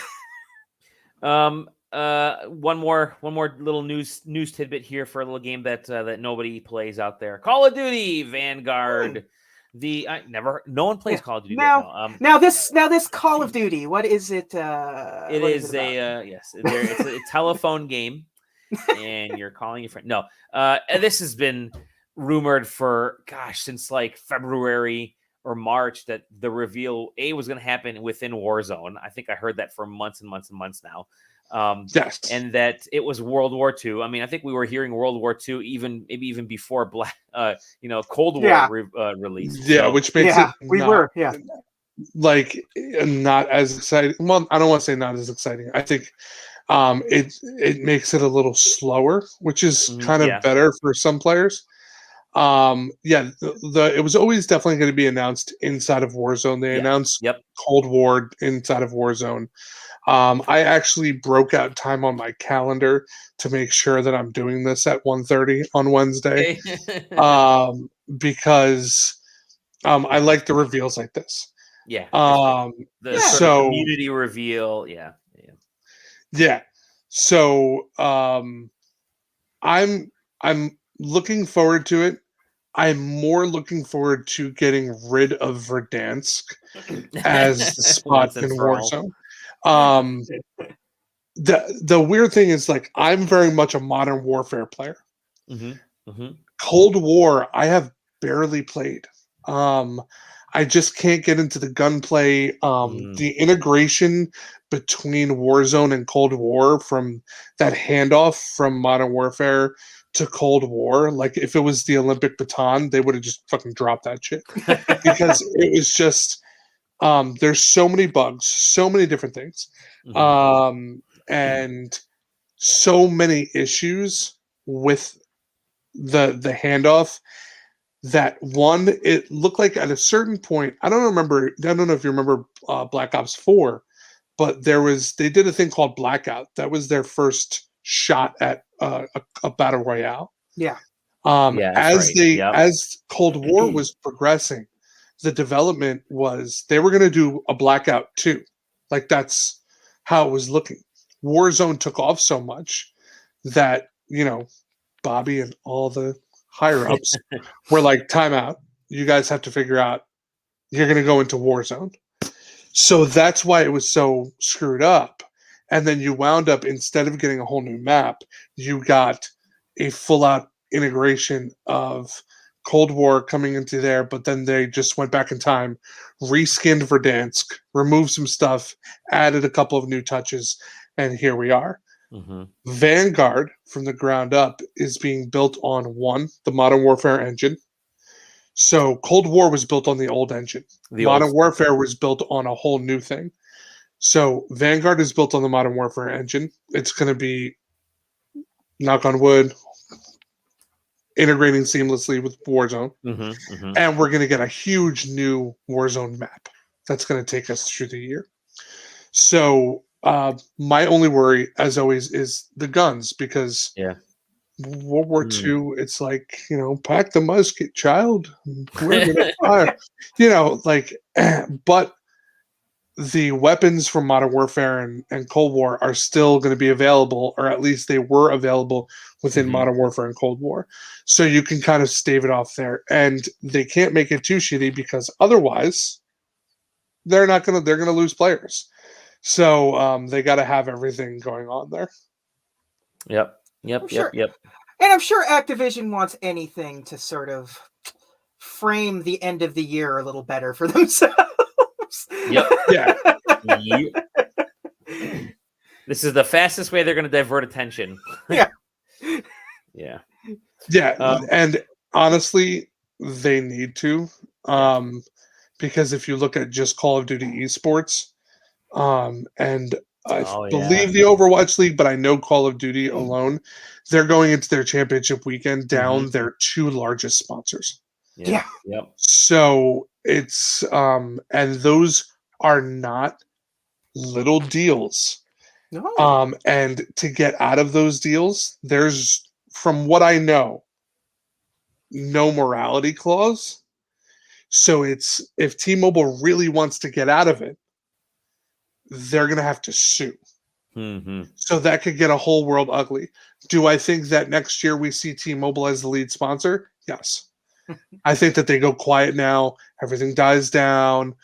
One more little news tidbit here for a little game that nobody plays out there. Call of Duty Vanguard. No one plays Call of Duty
now this Call of Duty. What is it?
It's a telephone game, and you're calling your friend. No, this has been rumored for since like February or March that the reveal was going to happen within Warzone. I think I heard that for months and months and months now.
Yes,
and that it was World War II. I mean, I think we were hearing World War II maybe even before Cold War release.
Yeah, which makes
it
like not as exciting. Well, I don't want to say not as exciting. I think it makes it a little slower, which is kind of better for some players. It was always definitely going to be announced inside of Warzone. They announced Cold War inside of Warzone. I actually broke out time on my calendar to make sure that I'm doing this at 1:30 on Wednesday, because I like the reveals like this.
Yeah. The community reveal.
Yeah. So I'm looking forward to it. I'm more looking forward to getting rid of Verdansk as the spot in Warzone. The weird thing is, like, I'm very much a Modern Warfare player. Cold War, I have barely played. I just can't get into the gunplay. The integration between Warzone and Cold War, from that handoff from Modern Warfare to Cold War, like if it was the Olympic baton, they would have just fucking dropped that shit, because it was just there's so many bugs, so many different things, and so many issues with the handoff, that it looked like at a certain point, I don't know if you remember Black Ops 4, but they did a thing called Blackout. That was their first shot at a battle royale. As Cold War was progressing, the development was they were going to do a Blackout 2. Like, that's how it was looking. Warzone took off so much that, Bobby and all the higher ups were like, time out. You guys have to figure out, you're going to go into Warzone. So that's why it was so screwed up. And then you wound up, instead of getting a whole new map, you got a full-out integration of Cold War coming into there, but then they just went back in time, reskinned Verdansk, removed some stuff, added a couple of new touches, and here we are. Vanguard, from the ground up, is being built on the Modern Warfare engine, So Cold War was built on the old engine. Modern Warfare was built on a whole new thing. So Vanguard is built on the Modern Warfare engine. It's going to be, knock on wood, integrating seamlessly with Warzone. And we're going to get a huge new Warzone map that's going to take us through the year. So my only worry, as always, is the guns, because World War II, it's like, pack the musket, child. We're going to fire. But the weapons from Modern Warfare and Cold War are still going to be available, or at least they were available within Modern Warfare and Cold War. So you can kind of stave it off there. And they can't make it too shitty, because otherwise they're going to lose players. So they got to have everything going on there.
Yep.
And I'm sure Activision wants anything to sort of frame the end of the year a little better for themselves.
Yep. This is the fastest way they're going to divert attention.
Yeah.
And honestly, they need to, because if you look at just Call of Duty esports, and I believe the Overwatch League, but I know Call of Duty alone, they're going into their championship weekend down their two largest sponsors. So it's and those are not little deals.
No.
And to get out of those deals, there's, from what I know, no morality clause. So it's, if T-Mobile really wants to get out of it, they're going to have to sue. So that could get a whole world ugly. Do I think that next year we see T-Mobile as the lead sponsor? Yes. I think that they go quiet now. Everything dies down.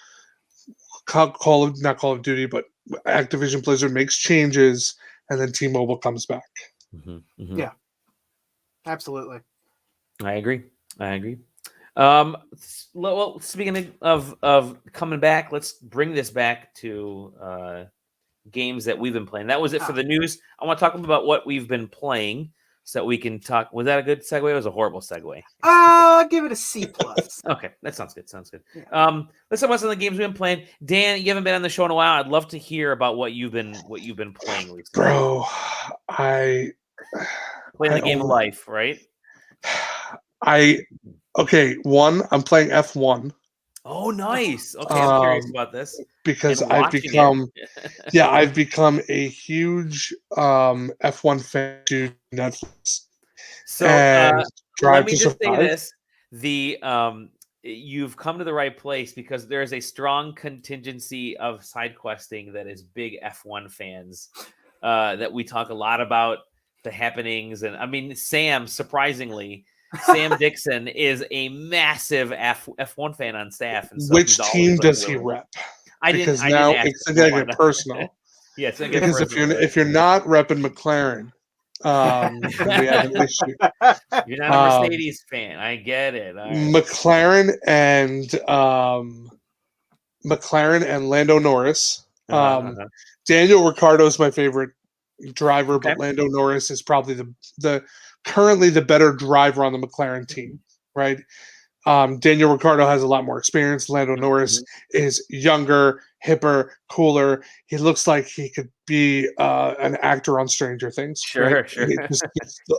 Not Call of Duty, but Activision Blizzard makes changes, and then T-Mobile comes back.
Yeah, absolutely.
I agree. Well, speaking of coming back, let's bring this back to games that we've been playing. That was it for the news. I want to talk about what we've been playing, so that we can talk. Was that a good segue? It was a horrible segue.
Give it a C+.
Okay, that sounds good.
Yeah.
Let's talk about some of the games we've been playing. Dan, you haven't been on the show in a while. I'd love to hear about what you've been playing recently.
Bro,
playing the game of life, right?
I'm playing F1.
Oh, nice. Okay, I'm curious about this.
Because I've become I've become a huge F1 fan to Netflix.
So let me just say this. You've come to the right place, because there is a strong contingency of side questing that is big F1 fans, that we talk a lot about the happenings. And I mean, surprisingly, Sam Dixon is a massive F1 fan on staff. And so
which team does he rep? Because now it's going to get personal.
Yeah, it's going to get
because
personal.
if you're not repping McLaren, we have an issue.
You're not a Mercedes fan. I get it. Right.
McLaren and Lando Norris. Daniel Ricciardo is my favorite driver, but Lando Norris is probably the currently the better driver on the McLaren team, right? Daniel Ricciardo has a lot more experience. Lando Norris is younger, hipper, cooler. He looks like he could be an actor on Stranger Things.
Sure.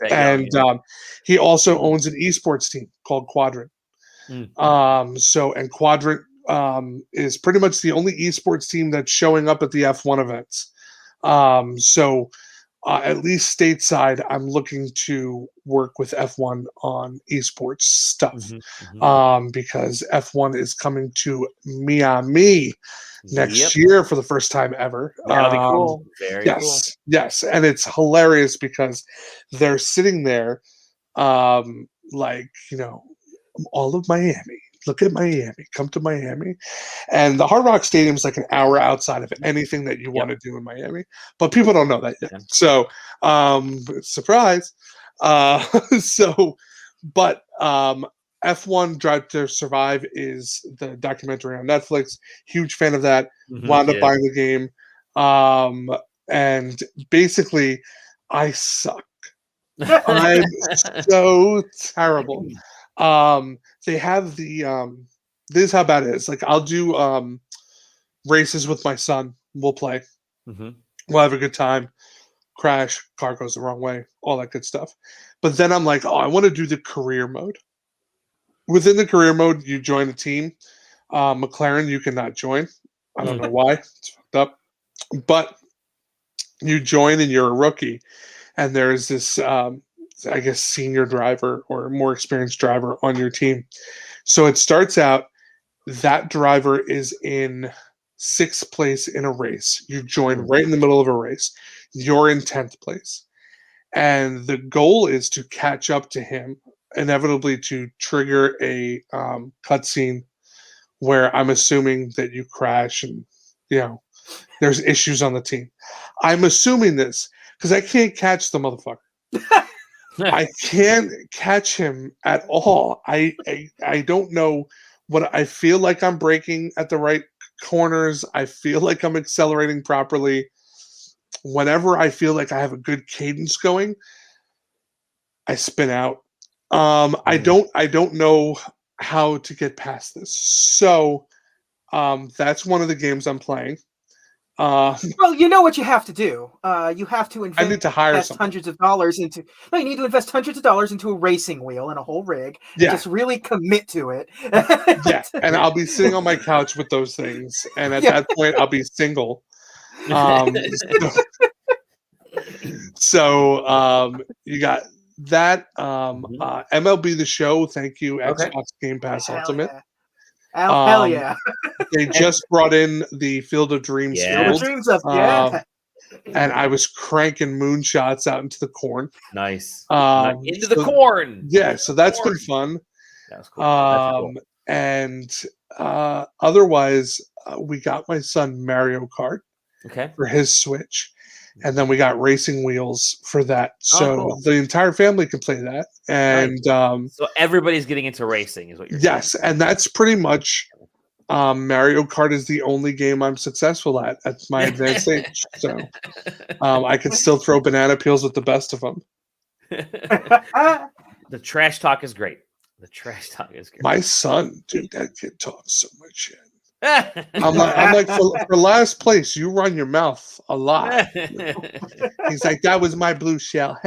And he also owns an esports team called Quadrant. And Quadrant is pretty much the only esports team that's showing up at the F1 events. At least stateside, I'm looking to work with F1 on esports stuff, because F1 is coming to Miami next year for the first time ever.
That'll be cool. Very cool.
Yes, and it's hilarious because they're sitting there, all of Miami. Look at Miami. Come to Miami. And the Hard Rock Stadium is like an hour outside of anything that you want to do in Miami. But people don't know that yet. So, surprise. F1 Drive to Survive is the documentary on Netflix. Huge fan of that. Wound up buying the game. And basically, I suck. I'm so terrible. They have the this is how bad it is. Like I'll do races with my son. We'll play.
Mm-hmm.
We'll have a good time. Crash, car goes the wrong way, all that good stuff. But then I'm like, oh, I want to do the career mode. Within the career mode, you join a team. McLaren, you cannot join. I don't know why. It's fucked up. But you join and you're a rookie. And there's this, I guess, senior driver or more experienced driver on your team. So it starts out, that driver is in 6th place in a race. You join right in the middle of a race. You're in 10th place. And the goal is to catch up to him, inevitably to trigger a cutscene where I'm assuming that you crash and, there's issues on the team. I'm assuming this because I can't catch the motherfucker. I can't catch him at all. I don't know what I feel like. I'm braking at the right corners. I feel like I'm accelerating properly. Whenever I feel like I have a good cadence going, I spin out. I don't know how to get past this. So that's one of the games I'm playing.
Well, you know what you have to do. You have to invest
I need to hire
hundreds of dollars into. No, you need to invest hundreds of dollars into a racing wheel and a whole rig.
Yeah.
And just really commit to it.
Yeah, and I'll be sitting on my couch with those things, and at that point, I'll be single. So you got that. MLB The Show. Thank you, Xbox Game Pass Ultimate.
Yeah. Hell yeah.
They just brought in the Field of Dreams.
Field of Dreams up, yeah.
And I was cranking moonshots out into the corn.
Nice. Into the corn.
Yeah, so that's been fun.
That was cool. That's cool.
And otherwise, we got my son Mario Kart for his Switch. And then we got racing wheels for that. So the entire family can play that. And
so everybody's getting into racing is what you're saying.
Yes, and that's pretty much Mario Kart is the only game I'm successful at my advanced age. So I can still throw banana peels with the best of them.
The trash talk is great. The trash talk is great.
My son, dude, that kid talks so much shit. I'm like for last place, you run your mouth a lot. He's like, that was my blue shell.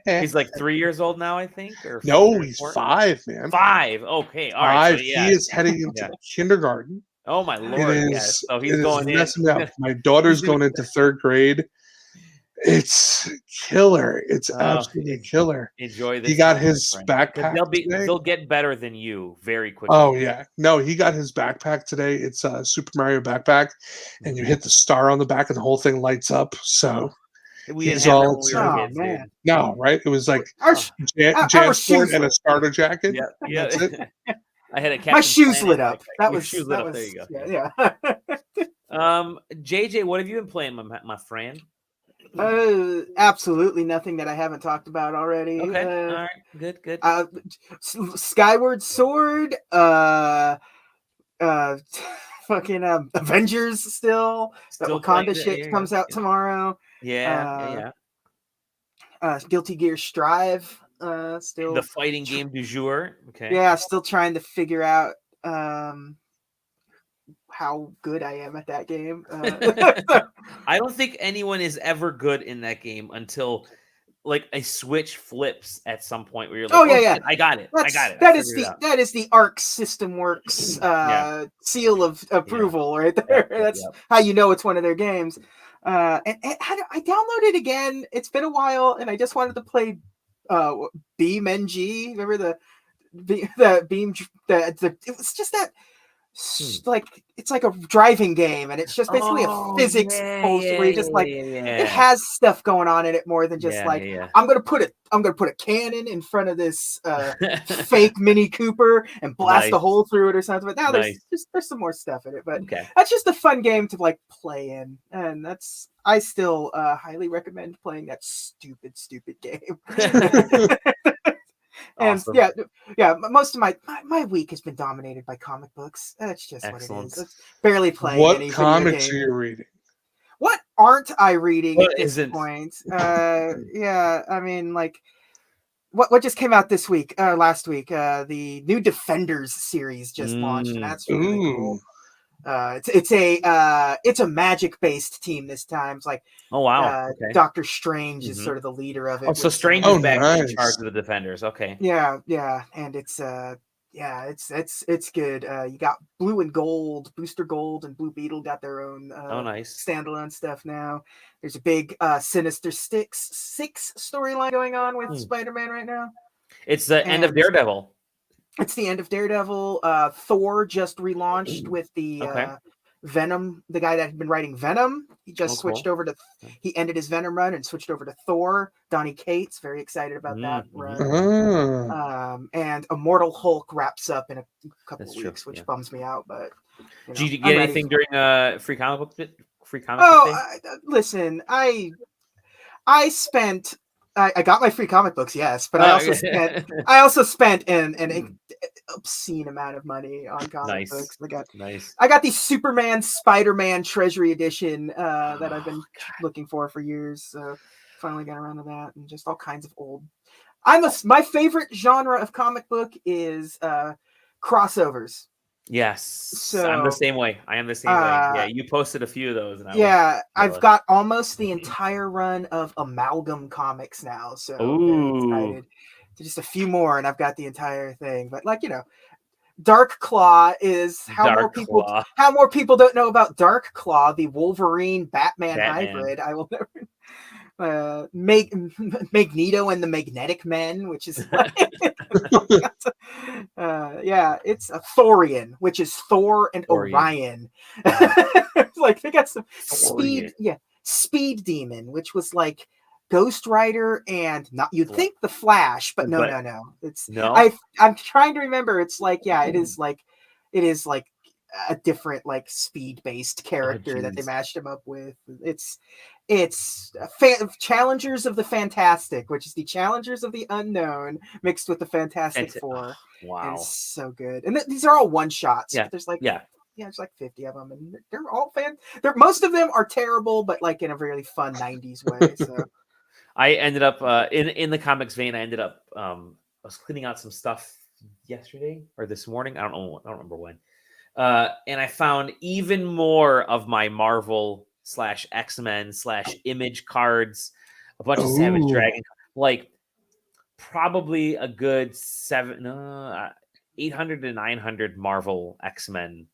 He's like 3 years old now, I think. Or
no, he's 5, man.
5. Okay, all right.
5. So, he is heading into kindergarten.
Oh my lord! Yes. So he's going in.
Messing up. My daughter's going into 3rd grade. It's killer. It's absolutely killer.
Enjoy this.
He got his backpack.
They'll get better than you very quickly.
Oh yeah. No, he got his backpack today. It's a Super Mario backpack, and you hit the star on the back, and the whole thing lights up. So
we didn't have that when we were kids,
man. No, right? It was like JanSport and a starter jacket.
Yeah. That's it. I had a
my shoes lit up. That was
shoes lit up. There you go.
Yeah.
JJ, what have you been playing, my friend?
Absolutely nothing that I haven't talked about already.
Okay, all right, good.
Skyward Sword, fucking Avengers still. That Wakanda shit comes out tomorrow.
Yeah.
Guilty Gear Strive, still
the fighting game du jour. Okay.
Yeah, still trying to figure out how good I am at that game.
I don't think anyone is ever good in that game until like a switch flips at some point where you're like,
yeah.
I got it.
That is the Arc System Works seal of approval right there. That's how you know it's one of their games. And I downloaded it again. It's been a while, and I just wanted to play BeamNG. Remember the Beam? It was just that. Like it's like a driving game, and it's just basically a physics post where you just like it has stuff going on in it more than just I'm gonna put a cannon in front of this fake Mini Cooper and blast a hole through it or something. But now there's some more stuff in it, but that's just a fun game to like play in, and I still highly recommend playing that stupid game. And
awesome.
yeah. Most of my week has been dominated by comic books. That's just what it is. It's barely playing.
What comics are you reading?
What aren't I reading at this point? I mean, like what just came out this week? Last week, the new Defenders series just launched, and that's really cool. It's a magic based team this time. It's like
Oh wow, okay.
Doctor Strange is sort of the leader of it.
Oh, so Strange is back in charge of the Defenders. Okay.
Yeah, and it's good. You got Blue and Gold, Booster Gold, and Blue Beetle got their own
nice
standalone stuff now. There's a big Sinister Six storyline going on with Spider-Man right now.
It's the end of Daredevil.
It's the end of Daredevil. Thor just relaunched with the Venom. The guy that had been writing Venom, he just switched over to. He ended his Venom run and switched over to Thor. Donny Cates, very excited about that run. And Immortal Hulk wraps up in a couple of weeks, which bums me out. But
did you get anything during Free Comic Book Day?
Listen, I spent. I got my free comic books, yes, but I also spent an obscene amount of money on comic books. I got the Superman Spider-Man Treasury Edition that I've been looking for years. So finally got around to that, and just all kinds of old. My favorite genre of comic book is crossovers.
Yes, so I'm the same way. I am the same way. Yeah, you posted a few of those. And
I've got almost the entire run of Amalgam comics now. So I'm excited. Just a few more, and I've got the entire thing. But Dark Claw is how more people don't know about Dark Claw, the Wolverine Batman hybrid. I will never. Magneto and the Magnetic Men, which is it's a Thorian, which is Thor and Orion. They got some Speed Demon, which was like Ghost Rider and you'd think the Flash, but no. It's I'm trying to remember. It's it is like a different speed-based character that they mashed him up with. It's Challengers of the Fantastic, which is the Challengers of the Unknown mixed with the Fantastic Four.
Wow,
and it's so good. And these are all one shots.
Yeah,
there's there's 50 of them, and they're all most of them are terrible, but in a really fun 90s way. So
I ended up in the comics vein. I ended up I was cleaning out some stuff yesterday or this morning. I don't remember when. And I found even more of my Marvel / X-Men / Image cards, a bunch of Savage Dragon, probably a good 800 to 900 Marvel X-Men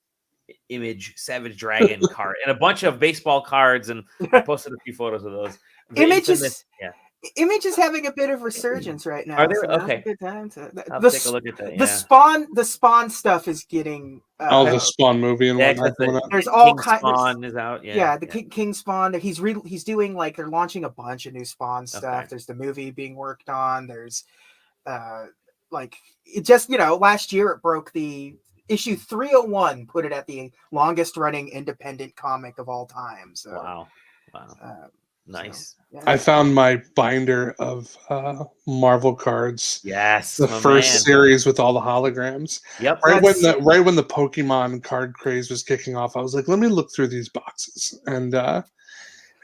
Image Savage Dragon card, and a bunch of baseball cards, and I posted a few photos of those.
Image is having a bit of resurgence right now.
Are they?
So
okay.
A good time to,
I'll take a look at that.
The Spawn stuff is getting.
The Spawn movie and whatnot.
There's all kinds.
Spawn is out.
King Spawn. He's doing they're launching a bunch of new Spawn stuff. Okay. There's the movie being worked on. There's, it just last year it broke the issue 301, put it at the longest running independent comic of all time. So
wow. Nice.
So,
I found my binder of Marvel cards.
Yes,
the first series with all the holograms.
Yep.
Right when the Pokemon card craze was kicking off, I was like, let me look through these boxes, and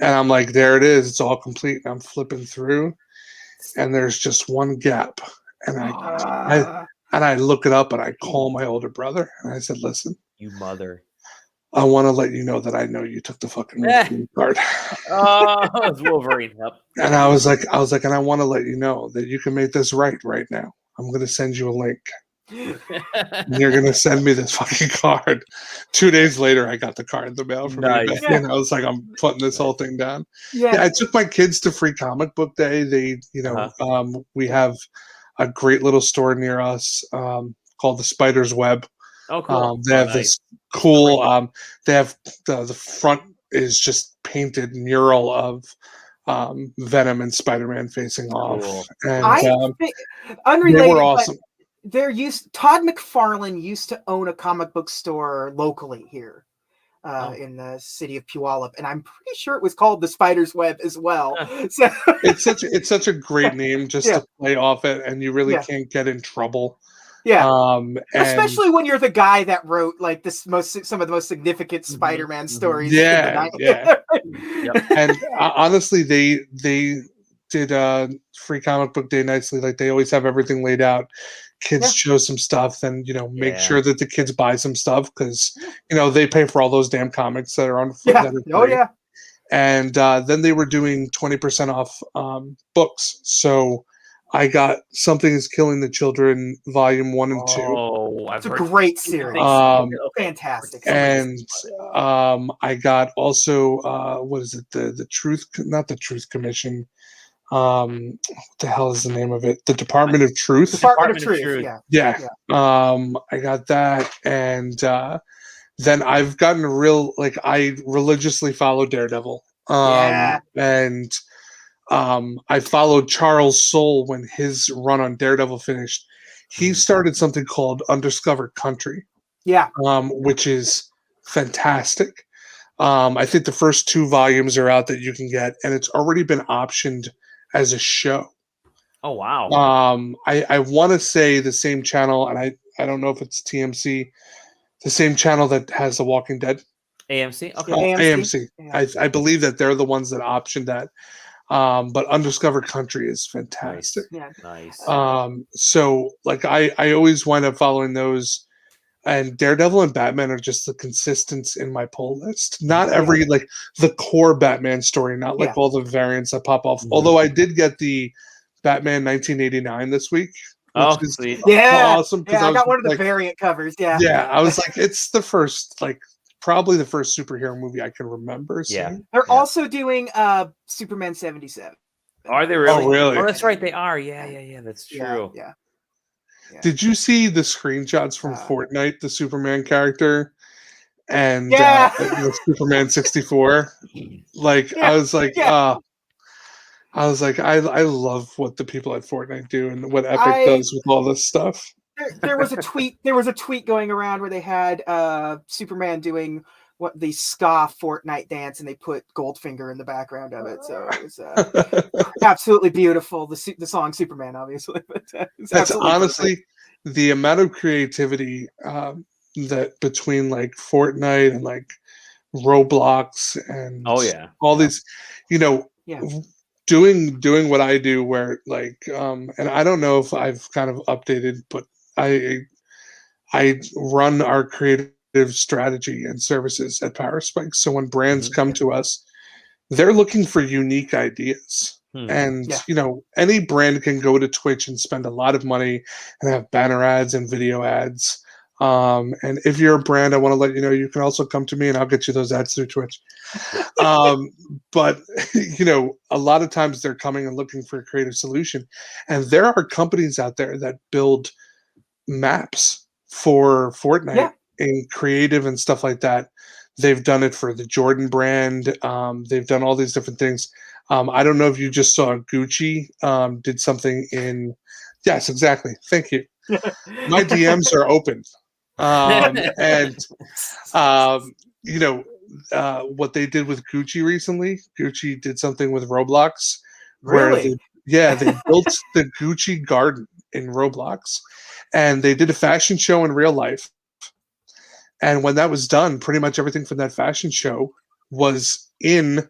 I'm like, there it is. It's all complete. And I'm flipping through, and there's just one gap, and I look it up, and I call my older brother, and I said, listen,
you mother.
I want to let you know that I know you took the fucking Wolverine card.
It's Wolverine. Yep.
And I was like, and I want to let you know that you can make this right now. I'm going to send you a link. And you're going to send me this fucking card. 2 days later, I got the card in the mail from eBay. And I was like, I'm putting this whole thing down. Yeah, I took my kids to Free Comic Book Day. They, we have a great little store near us called the Spider's Web.
Oh, cool.
They have this cool. They have the front is just painted mural of Venom and Spider-Man facing off, and
unrelated.
They were awesome.
Todd McFarlane used to own a comic book store locally here in the city of Puyallup, and I'm pretty sure it was called the Spider's Web as well. So
it's such a great name just to play off it, and you really can't get in trouble.
Yeah, especially when you're the guy that wrote some of the most significant Spider-Man stories.
Yeah. And honestly, they did free comic book day nicely. Like they always have everything laid out. Kids show some stuff, and make sure that the kids buy some stuff because they pay for all those damn comics that are on.
Yeah.
That are
Oh
free.
yeah.
And then they were doing 20% off books. So I got Something is Killing the Children, Volume 1 and 2.
Oh,
It's a great series. Fantastic.
And I got also, what is it? The Truth, not the Truth Commission. What the hell is the name of it? The Department of Truth.
Department of Truth.
Yeah. I got that. And then I've gotten I religiously follow Daredevil. And I followed Charles Soule when his run on Daredevil finished. He started something called Undiscovered Country.
Yeah.
Which is fantastic. I think the first 2 volumes are out that you can get, and it's already been optioned as a show.
Oh wow.
I want to say the same channel, and I don't know if it's TMC, the same channel that has The Walking Dead.
AMC? Okay.
AMC. I believe that they're the ones that optioned that. But Undiscovered Country is fantastic.
Nice.
So I always wind up following those, and Daredevil and Batman are just the consistents in my pull list. Not every the core Batman story, not all the variants that pop off. Although I did get the Batman 1989 this week.
Oh, sweet.
Awesome.
Yeah, I got one of the variant covers. Yeah.
Yeah, I was like, it's the first, probably the first superhero movie I can remember seeing.
Yeah.
They're also doing Superman 77.
Are they really?
Oh, really?
Oh, that's right. They are. Yeah. That's true.
Yeah.
Did you see the screenshots from Fortnite, the Superman character, and Superman 64? I love what the people at Fortnite do and what Epic does with all this stuff.
There was a tweet. There was a tweet going around where they had Superman doing the ska Fortnite dance, and they put Goldfinger in the background of it. So it was absolutely beautiful. The song Superman, obviously, but
that's honestly the amount of creativity that between Fortnite and Roblox and all these, doing what I do, where and I don't know if I've kind of updated, but I run our creative strategy and services at Power Spike. So when brands come to us, they're looking for unique ideas. And any brand can go to Twitch and spend a lot of money and have banner ads and video ads. And if you're a brand, I want to let you know you can also come to me and I'll get you those ads through Twitch. But a lot of times they're coming and looking for a creative solution. And there are companies out there that build maps for Fortnite in creative and stuff like that. They've done it for the Jordan brand. They've done all these different things. I don't know if you just saw Gucci did something in. Yes, exactly. Thank you. My DMs are open. What they did with Gucci recently. Gucci did something with Roblox.
Really?
They built the Gucci garden in Roblox, and they did a fashion show in real life. And when that was done, pretty much everything from that fashion show was in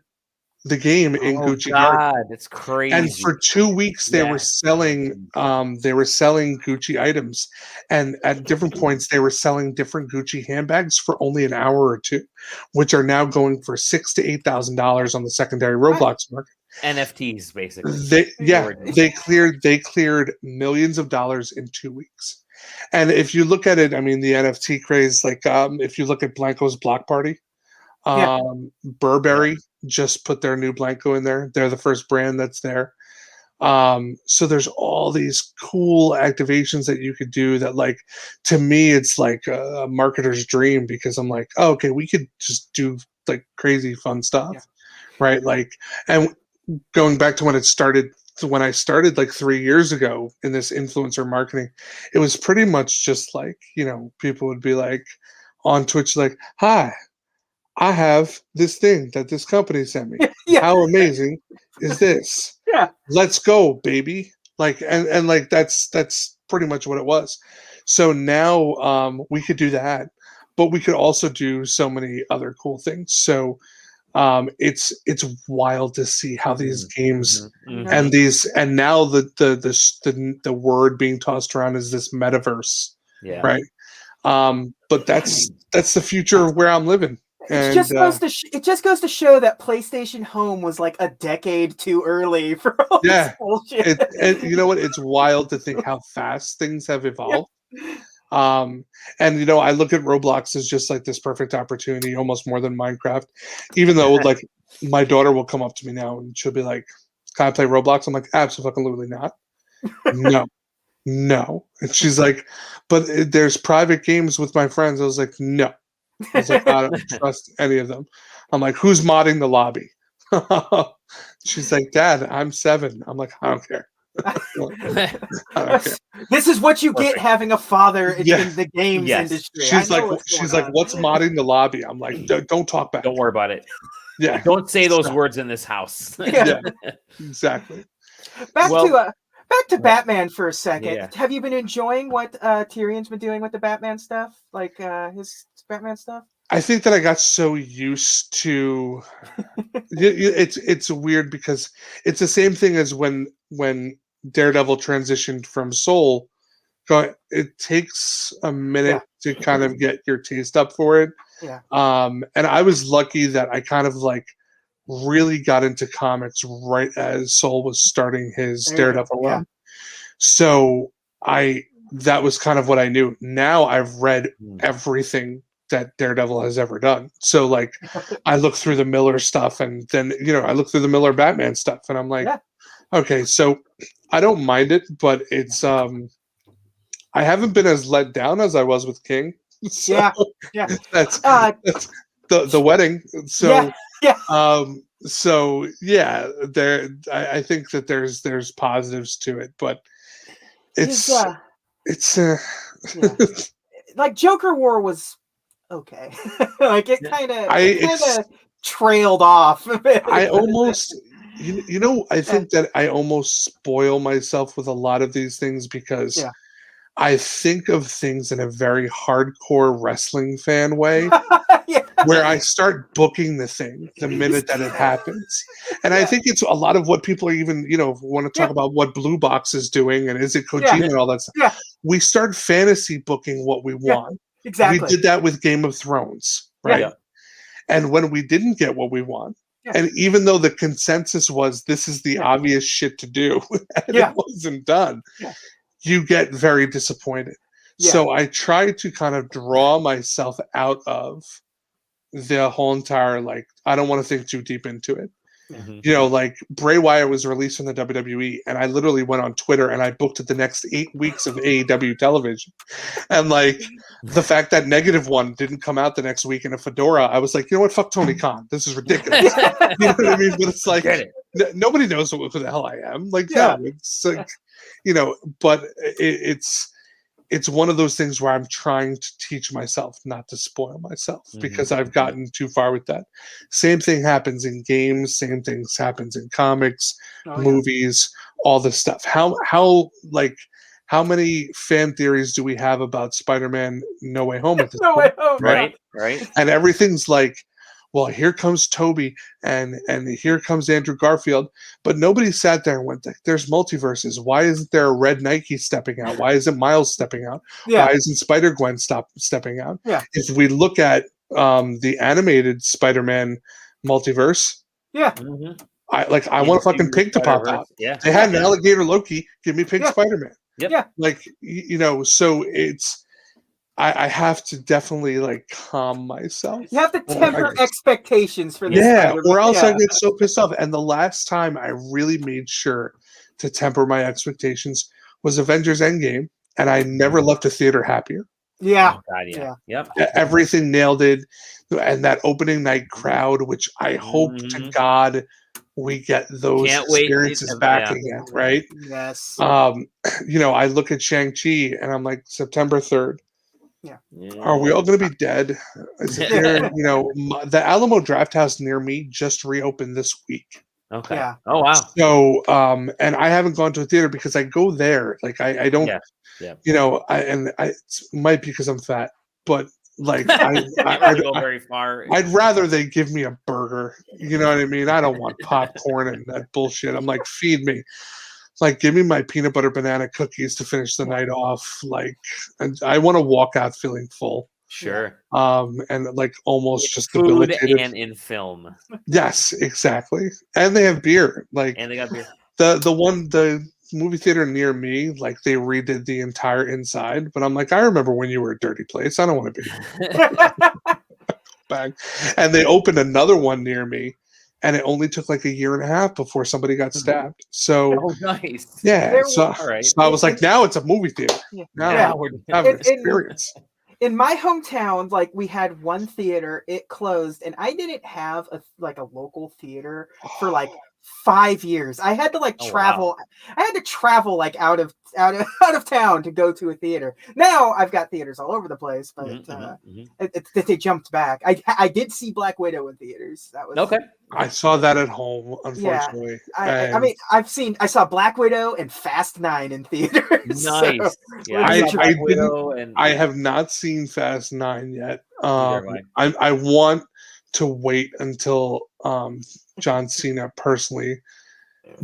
the game in Gucci garden.
It's crazy.
And for 2 weeks they were selling Gucci items, and at different points they were selling different Gucci handbags for only an hour or two, which are now going for $6,000 to $8,000 on the secondary Roblox market.
NFTs, basically.
They cleared millions of dollars in 2 weeks. And if you look at it, I mean, the NFT craze, if you look at Blanco's Block Party, Burberry just put their new Blanco in there. They're the first brand that's there. So there's all these cool activations that you could do that, to me, it's like a marketer's dream, because I'm like, oh, okay, we could just do crazy fun stuff, right? And going back to when I started 3 years ago in this influencer marketing, it was pretty much just people would be on Twitch, hi, I have this thing that this company sent me. How amazing is this? Let's go, baby. That's pretty much what it was. So now we could do that, but we could also do so many other cool things. So It's wild to see how these games
Mhm.
and now the word being tossed around is this metaverse,
Yeah.
right? But that's the future of where I'm living.
It
And
just goes to show that PlayStation Home was like a decade too early for all this
yeah,
bullshit.
and you know what? It's wild to think how fast things have evolved. And you know, I look at Roblox as just like this perfect opportunity, almost more than Minecraft. Even though like my daughter will come up to me now and she'll be like, "Can I play Roblox?" I'm like, "Absolutely not. No, no." And she's like, "But there's private games with my friends." I was like, "No." I was like, "I don't trust any of them." I'm like, "Who's modding the lobby?" She's like, "Dad, I'm 7." I'm like, "I don't care." I don't care.
This is what you get having a father
Yeah.
in the games
Yes.
industry.
She's
I know
like,
what's
she's
going
like,
on.
"What's modding the lobby?" I'm like, Don't talk back."
Don't worry about it.
Yeah,
Don't say those
So-
words in this house.
yeah, exactly.
Back
Well,
to Batman for a second.
Yeah.
Have you been enjoying what Tyrion's been doing with the Batman stuff? Like his Batman stuff?
I think that I got so used to it's weird because it's the same thing as when Daredevil transitioned from Soul. It takes a minute to kind of get your taste up for it.
Yeah.
And I was lucky that I kind of like really got into comics right as Soul was starting his
There you go.
Daredevil
Yeah.
run. So that was kind of what I knew. Now I've read everything that Daredevil has ever done. So like I look through the Miller stuff and then I look through the Miller Batman stuff and I'm like, okay, so I don't mind it, but it's I haven't been as let down as I was with King. So
Yeah.
that's the wedding. So so yeah, I think that there's positives to it, but it's
like Joker War was okay. Like it kind of trailed off.
I almost I think that I almost spoil myself with a lot of these things because I think of things in a very hardcore wrestling fan way. Where I start booking the thing the minute that it happens. And I think it's a lot of what people are even, want to talk about what Blue Box is doing and is it Kojima and all that stuff. We start fantasy booking what we want.
Exactly.
We did that with Game of Thrones, right?
Yeah.
And when we didn't get what we want, and even though the consensus was this is the obvious shit to do, and it wasn't done, you get very disappointed. So I try to kind of draw myself out of the whole entire I don't want to think too deep into it. Like Bray Wyatt was released from the WWE, and I literally went on Twitter and I booked the next 8 weeks of AEW television. And the fact that -1 didn't come out the next week in a fedora, I was like, you know what, fuck Tony Khan. This is ridiculous. You know what I mean? But it's like nobody knows who the hell I am. No, it's like but it's one of those things where I'm trying to teach myself not to spoil myself because I've gotten too far with that. Same thing happens in games. Same things happens in comics, movies, all this stuff. How many fan theories do we have about Spider-Man No Way Home at this point?
Right.
And everything's like, well, here comes Toby and here comes Andrew Garfield, but nobody sat there and went, there's multiverses. Why isn't there a red Nike stepping out? Why isn't Miles stepping out? Why isn't Spider-Gwen stepping out? If we look at the animated Spider-Man multiverse, I want a fucking pig to pop out. They had an alligator Loki. Give me Pig Spider-Man. So it's I have to definitely calm myself.
You have to temper expectations for this.
Or else I get so pissed off. And the last time I really made sure to temper my expectations was Avengers Endgame, and I never left the theater happier.
Oh, God, yep.
Everything nailed it, and that opening night crowd, which I hope to God we get those experiences back again, right?
Yes.
I look at Shang-Chi and I'm like, September 3rd. Are we all going to be dead? Is it there? The Alamo Drafthouse near me just reopened this week.
Okay. Yeah. Oh wow.
So, and I haven't gone to a theater because I go there. I don't. It might be because I'm fat, but Like
Can't really go very far.
I'd rather they give me a burger. You know what I mean? I don't want popcorn and that bullshit. I'm like, feed me. Like, give me my peanut butter banana cookies to finish the night off. Like, and I want to walk out feeling full.
Sure.
And like almost just
Food
debilitated.
and in film.
Yes, exactly. And they have beer. Like,
And they got beer.
The movie theater near me, like they redid the entire inside. But I'm like, I remember when you were a dirty place. I don't want to be back. And they opened another one near me, and it only took like a year and a half before somebody got stabbed. So
Oh, nice.
yeah, so,
all right.
so I was like, now it's a movie theater. Now
we're
have an experience.
In my hometown, like we had one theater, it closed, and I didn't have a local theater for like 5 years. I had to like travel. Wow. I had to travel like out of town to go to a theater. Now I've got theaters all over the place, but they jumped back. I did see Black Widow in theaters. That was
okay.
I saw that at home, unfortunately.
Yeah, I mean, I saw Black Widow and Fast 9 in theaters.
Nice.
So,
yeah,
I have not seen Fast 9 yet. I want to wait until John Cena personally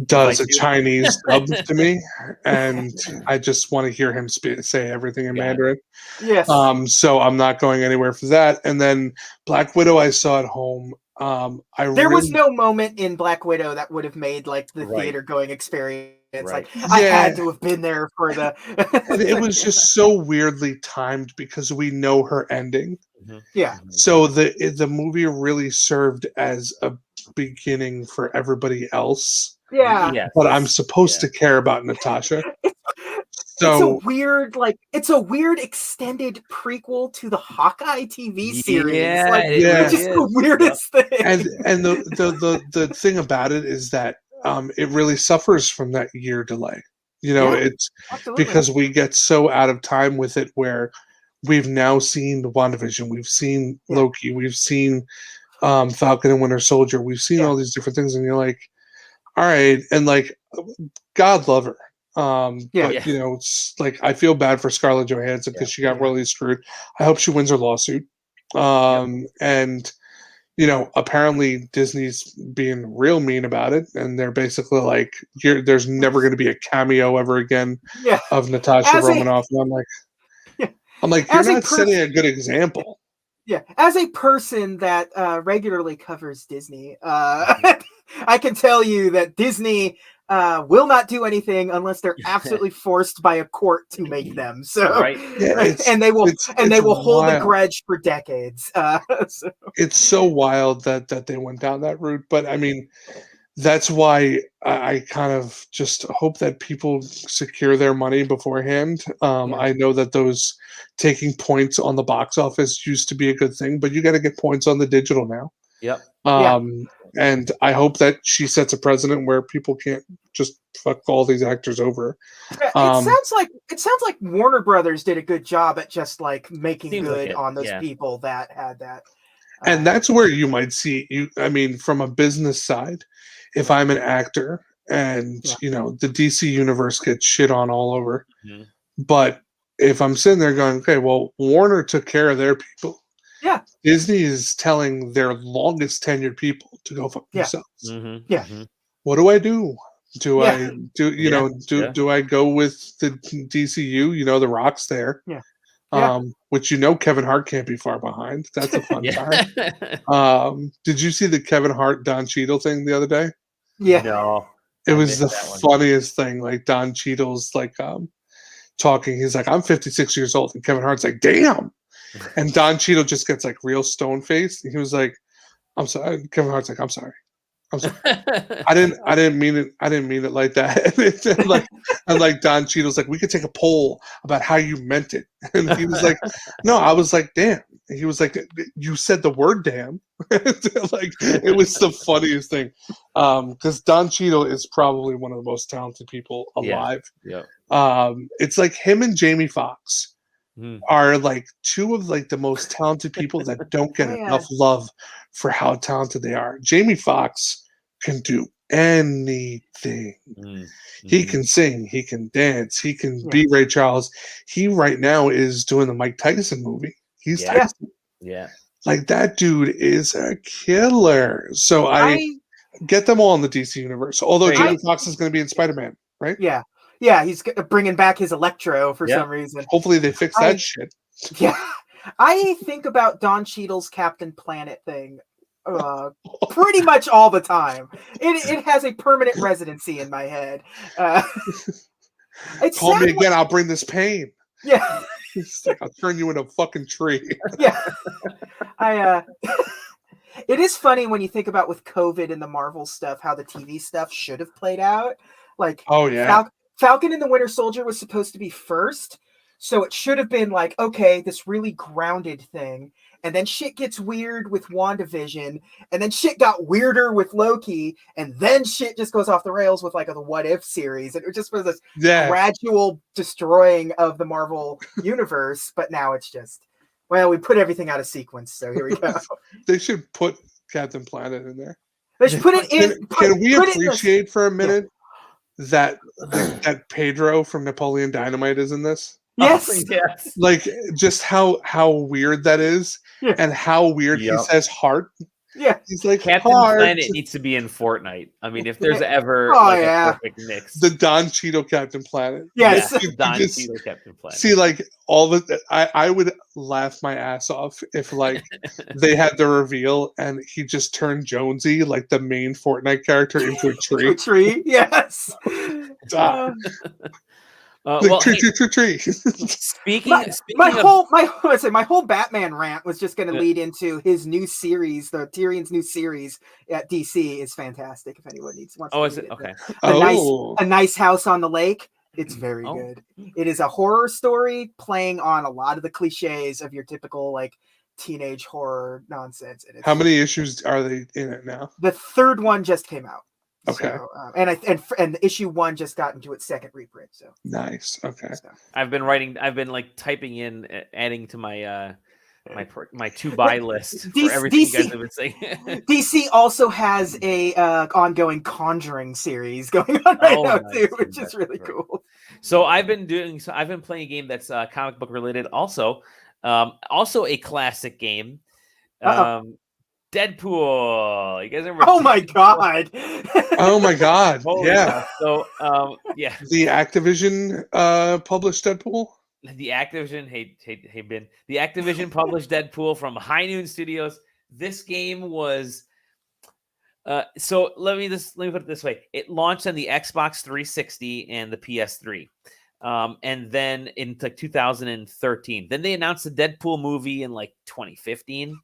does a Chinese dub to me, and I just want to hear him say everything in Mandarin.
Yes.
So I'm not going anywhere for that. And then Black Widow, I saw at home.
There was no moment in Black Widow that would have made like the theater going experience. Like I had to have been there for the.
It was just so weirdly timed because we know her ending.
Yeah.
So the movie really served as a beginning for everybody else.
Yeah.
Yes.
But I'm supposed to care about Natasha.
So it's a weird extended prequel to the Hawkeye TV series. It's just the weirdest thing.
And the thing about it is that it really suffers from that year delay. You know, it's absolutely. Because we get so out of time with it where we've now seen WandaVision, we've seen Loki, we've seen Falcon and Winter Soldier, we've seen all these different things, and you're like, all right, and like, God love her. But you know, it's like I feel bad for Scarlett Johansson because she got really screwed. I hope she wins her lawsuit. And you know, apparently Disney's being real mean about it, and they're basically like, "There's never going to be a cameo ever again of Natasha Romanoff." And I'm like, you're not setting a good example.
Yeah, as a person that regularly covers Disney, I can tell you that Disney will not do anything unless they're absolutely forced by a court to make them. So, and they will hold a grudge for decades.
It's so wild that they went down that route. But I mean, that's why I kind of just hope that people secure their money beforehand. I know that those taking points on the box office used to be a good thing, but you got to get points on the digital now.
Yep.
And I hope that she sets a precedent where people can't just fuck all these actors over.
It sounds like Warner Brothers did a good job at just like making good on those people that had that.
And that's where you might see I mean, from a business side, if I'm an actor and you know the DC universe gets shit on all over, but if I'm sitting there going, okay, well, Warner took care of their people.
Yeah.
Disney is telling their longest tenured people to go fuck themselves. What do I do? Do I go with the DCU? You know, The Rock's there. Which you know Kevin Hart can't be far behind. That's a fun time. Did you see the Kevin Hart Don Cheadle thing the other day?
Yeah.
No.
It was the funniest thing. Like Don Cheadle's like talking. He's like, I'm 56 years old. And Kevin Hart's like, damn. And Don Cheadle just gets like real stone faced. He was like, I'm sorry. Kevin Hart's like, I'm sorry. I didn't mean it. I didn't mean it like that. and like Don Cheadle's like, we could take a poll about how you meant it. And he was like, no, I was like, damn. And he was like, you said the word damn. Like it was the funniest thing. Because Don Cheadle is probably one of the most talented people alive. It's like him and Jamie Foxx are like two of like the most talented people that don't get enough love for how talented they are. Jamie Foxx can do anything. He can sing, he can dance, he can be Ray Charles. He right now is doing the Mike Tyson movie. He's
Yeah.
Tyson.
Yeah.
Like, that dude is a killer. So I get them all in the DC universe. Although
There you
Jamie
go.
Foxx is going to be in Spider-Man, right?
Yeah, he's bringing back his Electro for
Yeah.
some reason.
Hopefully they fix that shit.
Yeah, I think about Don Cheadle's Captain Planet thing pretty much all the time. It has a permanent residency in my head. It's
Call me
sad
again, I'll bring this pain.
Yeah,
It's like, I'll turn you into a fucking tree.
yeah. It is funny when you think about with COVID and the Marvel stuff, how the TV stuff should have played out. Like,
Oh, yeah.
Falcon and the Winter Soldier was supposed to be first, so it should have been like, okay, this really grounded thing, and then shit gets weird with WandaVision, and then shit got weirder with Loki, and then shit just goes off the rails with like the What If series, and it just was this gradual destroying of the Marvel universe. But now it's just, well, we put everything out of sequence, so here we go.
They should put Captain Planet in there.
They should put it in.
Can we appreciate for a minute that Pedro from Napoleon Dynamite is in this?
Yes.
Yes.
Like, just how weird that is, and how weird he says heart.
Yeah.
He's like,
Captain
heart.
Planet needs to be in Fortnite. I mean, if there's ever a perfect mix.
The Don Cheadle Captain Planet.
Yes.
Don Cheadle Captain Planet.
See, like, all the I would laugh my ass off if, like, they had the reveal and he just turned Jonesy, like the main Fortnite character, into a tree.
A tree, yes.
Tree.
Speaking
my whole Batman rant was just going to lead into his new series. The Tyrion's new series at DC is fantastic. If anyone wants to
is it? Okay.
A nice house on the lake. It's very good. It is a horror story playing on a lot of the cliches of your typical like teenage horror nonsense. And
how many issues are they in it now?
The third one just came out.
Okay.
So, and issue 1 just got into its second reprint. So
nice. Okay.
So.
I've been like typing in, adding to my my to buy list for everything you guys have been saying.
DC also has a ongoing Conjuring series going on now too, which is really cool.
So I've been playing a game that's comic book related. Also a classic game. Deadpool. You guys remember?
Oh my god!
Oh my god!
Yeah. So yeah.
The Activision published Deadpool.
The Activision, hey Ben. The Activision published Deadpool from High Noon Studios. This game was. So let me put it this way. It launched on the Xbox 360 and the PS3. And then in like 2013. Then they announced the Deadpool movie in like 2015.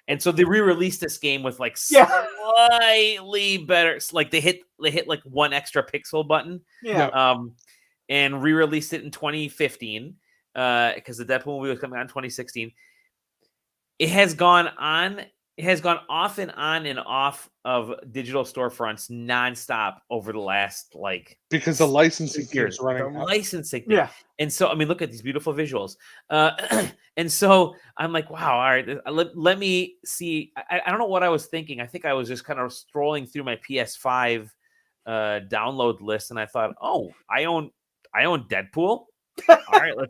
And so they re-released this game with like slightly better, like they hit like one extra pixel button, and re-released it in 2015 because the Deadpool movie was coming out in 2016. It has gone off and on and off of digital storefronts nonstop over the last
because the licensing
years
running
out. Licensing thing. And so I mean, look at these beautiful visuals. And so I'm like, wow, all right, let me see. I don't know what I was thinking. I think I was just kind of strolling through my PS5 download list, and I thought, oh, I own Deadpool. All right, let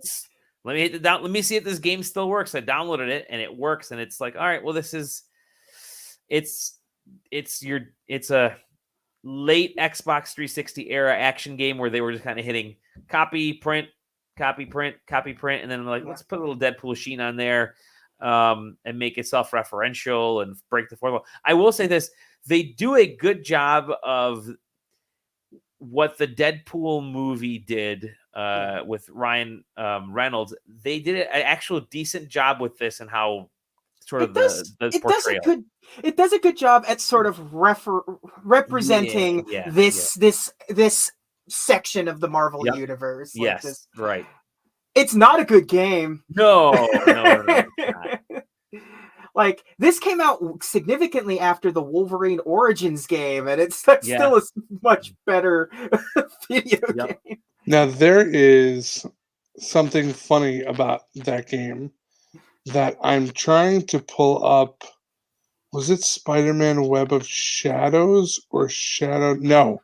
me hit the down. Let me see if this game still works. I downloaded it and it works, and it's like, all right, well, it's a late Xbox 360 era action game where they were just kind of hitting copy, print, and then like, let's put a little Deadpool sheen on there, and make it self-referential and break the fourth wall. I will say this: they do a good job of what the Deadpool movie did with Ryan Reynolds. They did an actual decent job with this and how sort of the portrayal.
It does a good job at sort of representing this section of the Marvel universe.
Yes, right.
It's not a good game.
No, it's not.
Like, this came out significantly after the Wolverine Origins game, and it's still a much better video game.
Now, there is something funny about that game that I'm trying to pull up. Was it Spider-Man Web of Shadows or No,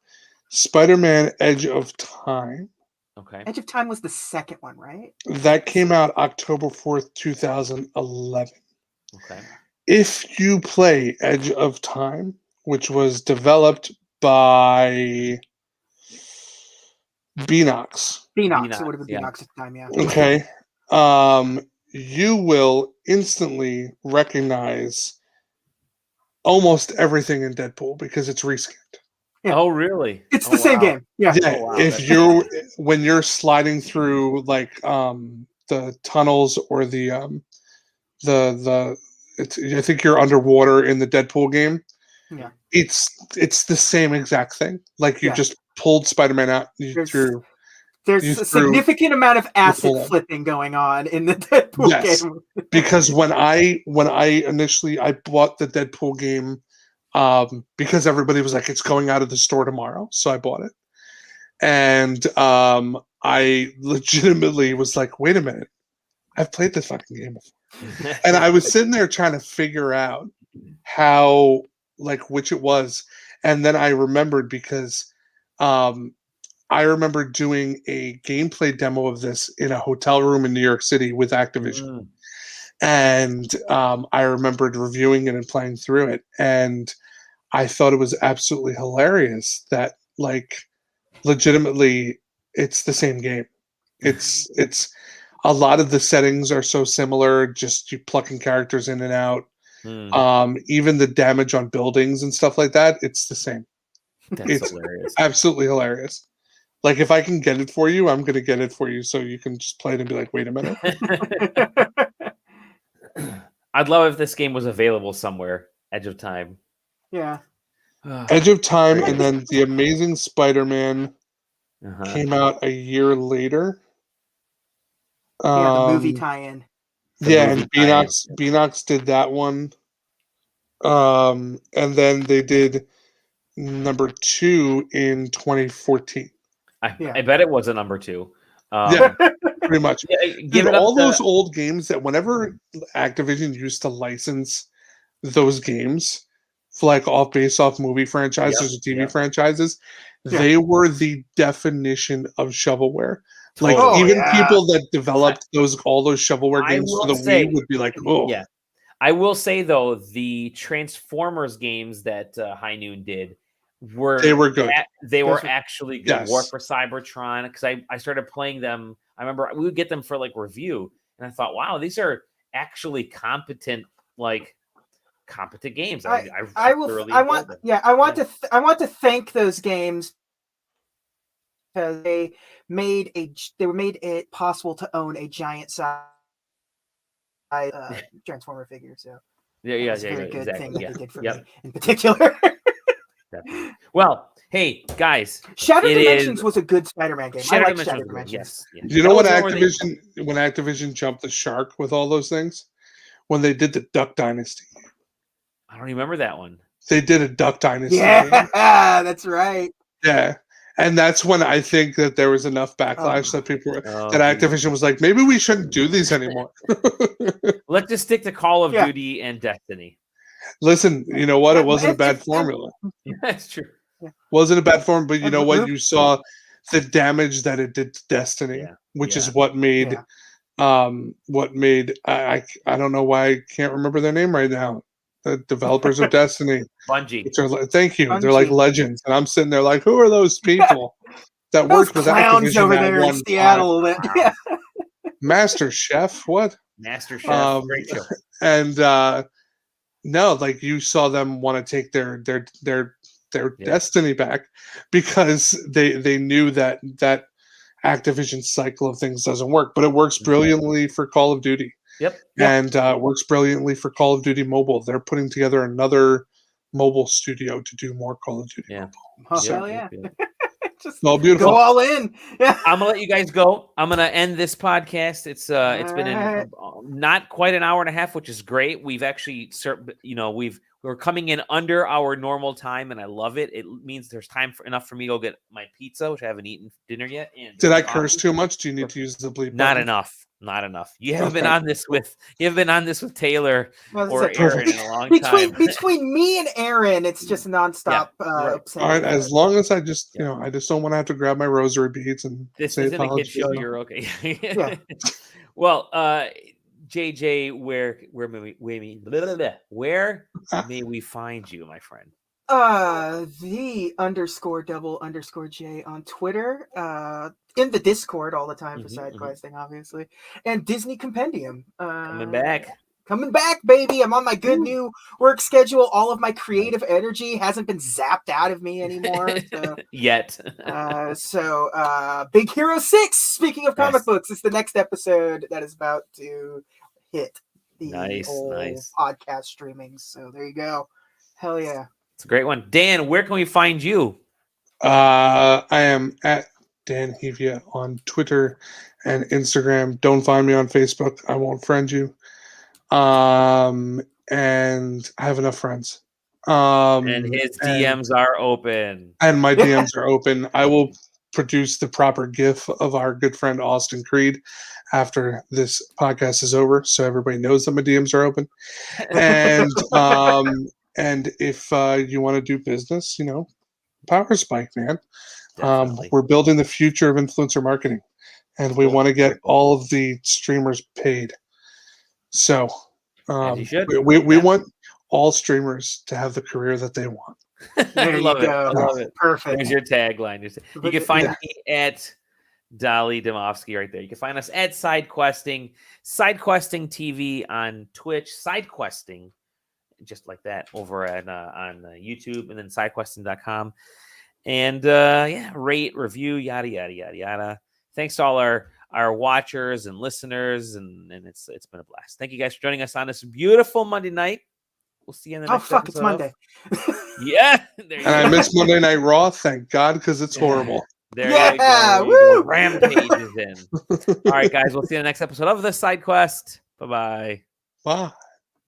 Spider-Man Edge of Time.
Okay.
Edge of Time was the second one, right?
That came out October 4th, 2011.
Okay.
If you play Edge of Time, which was developed by Beanox,
Beanox. It would have been
yeah.
Beanox at the time, yeah.
okay, you will instantly recognize almost everything in Deadpool because it's reskinned.
Yeah.
Oh, really?
It's
Oh,
the same
wow.
game. Yeah.
Yeah,
Oh, wow,
if
that's
you're when you're sliding through like the tunnels or the I think you're underwater in the Deadpool game.
Yeah.
It's the same exact thing. Like you
Yeah.
just pulled Spider-Man out,
There's
you
a
threw
significant amount of acid
pull 'em.
flipping going on in the Deadpool
Yes.
game.
Because when I initially I bought the Deadpool game because everybody was like it's going out of the store tomorrow, so I bought it. And I legitimately was like, wait a minute, I've played this fucking game before. And I was sitting there trying to figure out how, like, which it was. And then I remembered because I remember doing a gameplay demo of this in a hotel room in New York City with Activision.
Mm.
And I remembered reviewing it and playing through it. And I thought it was absolutely hilarious that, like, legitimately it's the same game. It's a lot of the settings are so similar, just you plucking characters in and out. Even the damage on buildings and stuff like that, it's the same.
That's
It's
hilarious.
absolutely hilarious. Like if I can get it for you, I'm gonna get it for you so you can just play it and be like, wait a minute.
I'd love if this game was available somewhere. Edge of Time.
Yeah.
Edge of Time, and then The Amazing Spider-Man
Uh-huh.
came out a year later.
Yeah, the movie tie-in.
Yeah, and Beanox did that one. And then they did number 2 in 2014.
I bet it was a number 2.
Yeah, pretty much.
Give it
all
up to,
those old games that whenever Activision used to license those games for like off movie franchises or TV franchises, they were the definition of shovelware. Like
Totally.
people that developed all those shovelware games for the Wii would be like, oh.
Yeah. I will say though, the Transformers games that High Noon did were
good.
They were actually good.
Yes.
War for Cybertron, because I started playing them. I remember we would get them for like review, and I thought, wow, these are actually competent games. I
want to thank those games because they made it possible to own a giant size Transformer figure. So
that's
a very good
exactly.
thing that they did for me in particular.
Well, hey guys,
Shattered Dimensions was a good Spider-Man game. I like Shattered Dimensions.
Yes.
You know what when Activision jumped the shark with all those things? When they did the Duck Dynasty.
I don't remember that one.
They did a Duck Dynasty.
Yeah, that's right.
Yeah. And that's when I think that there was enough backlash that people that Activision was like, maybe we shouldn't do these anymore.
Let's just stick to Call of Duty and Destiny.
Listen, you know what? It wasn't a bad formula.
That's true.
Wasn't a bad form, but you know what? You saw the damage that it did to Destiny, which is what made I don't know why I can't remember their name right now. The developers of Destiny.
Bungie.
Thank you. Bungie. They're like legends. And I'm sitting there like, who are those people that worked with Activision
over there in Seattle?
Wow. Master Chef? What?
Master Chef. Great show.
And no, like you saw them want to take their Destiny back because they knew that Activision cycle of things doesn't work, but it works brilliantly for Call of Duty.
Yep.
And works brilliantly for Call of Duty Mobile. They're putting together another mobile studio to do more Call of Duty Mobile.
Hell yeah. Just
all beautiful.
Go all in. Yeah.
I'm gonna let you guys go. I'm gonna end this podcast. It's been not quite an hour and a half, which is great. We've actually, we've We're coming in under our normal time, and I love it. It means there's time enough for me to go get my pizza, which I haven't eaten dinner yet. And
did I curse too much? Do you need to use the bleep?
Not
button?
enough. Not enough. You haven't been on this with Taylor or
Perfect.
Aaron in a long time.
Between me and Aaron, it's just nonstop.
Right.
Upsetting.
All right, as long as I just I just don't want to have to grab my rosary beads and
this
say
isn't a kid
apologies.
show. You're okay.
Yeah.
Well, JJ, where may we find you, my friend?
The _double_J on Twitter. In the Discord all the time for SideQuesting, obviously, and Disney Compendium.
Coming back,
baby! I'm on my good new work schedule. All of my creative energy hasn't been zapped out of me anymore. So,
yet.
Big Hero 6. Speaking of comic books, it's the next episode that is about to hit the podcast streaming. So there you go. Hell yeah.
It's a great one. Dan, where can we find you?
I am at Dan Hevia on Twitter and Instagram. Don't find me on Facebook. I won't friend you. And I have enough friends.
And his DMs are open.
And my DMs are open. I will produce the proper GIF of our good friend Austin Creed after this podcast is over, so everybody knows that my DMs are open. And and if you want to do business, Power Spike, man. We're building the future of influencer marketing, and we want to get all of the streamers paid. So we want all streamers to have the career that they want.
I love it. I love it.
Perfect.
There's your tagline. You can find me at Dolly Dimofsky right there. You can find us at SideQuesting TV on Twitch, SideQuesting, just like that, over at on YouTube, and then sidequesting.com. And rate, review, yada yada yada yada. Thanks to all our watchers and listeners, and it's been a blast. Thank you guys for joining us on this beautiful Monday night. We'll see you in the next episode.
It's Monday.
Yeah.
I miss Monday Night Raw, thank God, because it's horrible.
There you go. Woo! Rampage is in. All right, guys. We'll see you in the next episode of the SideQuest. Bye-bye.
Bye.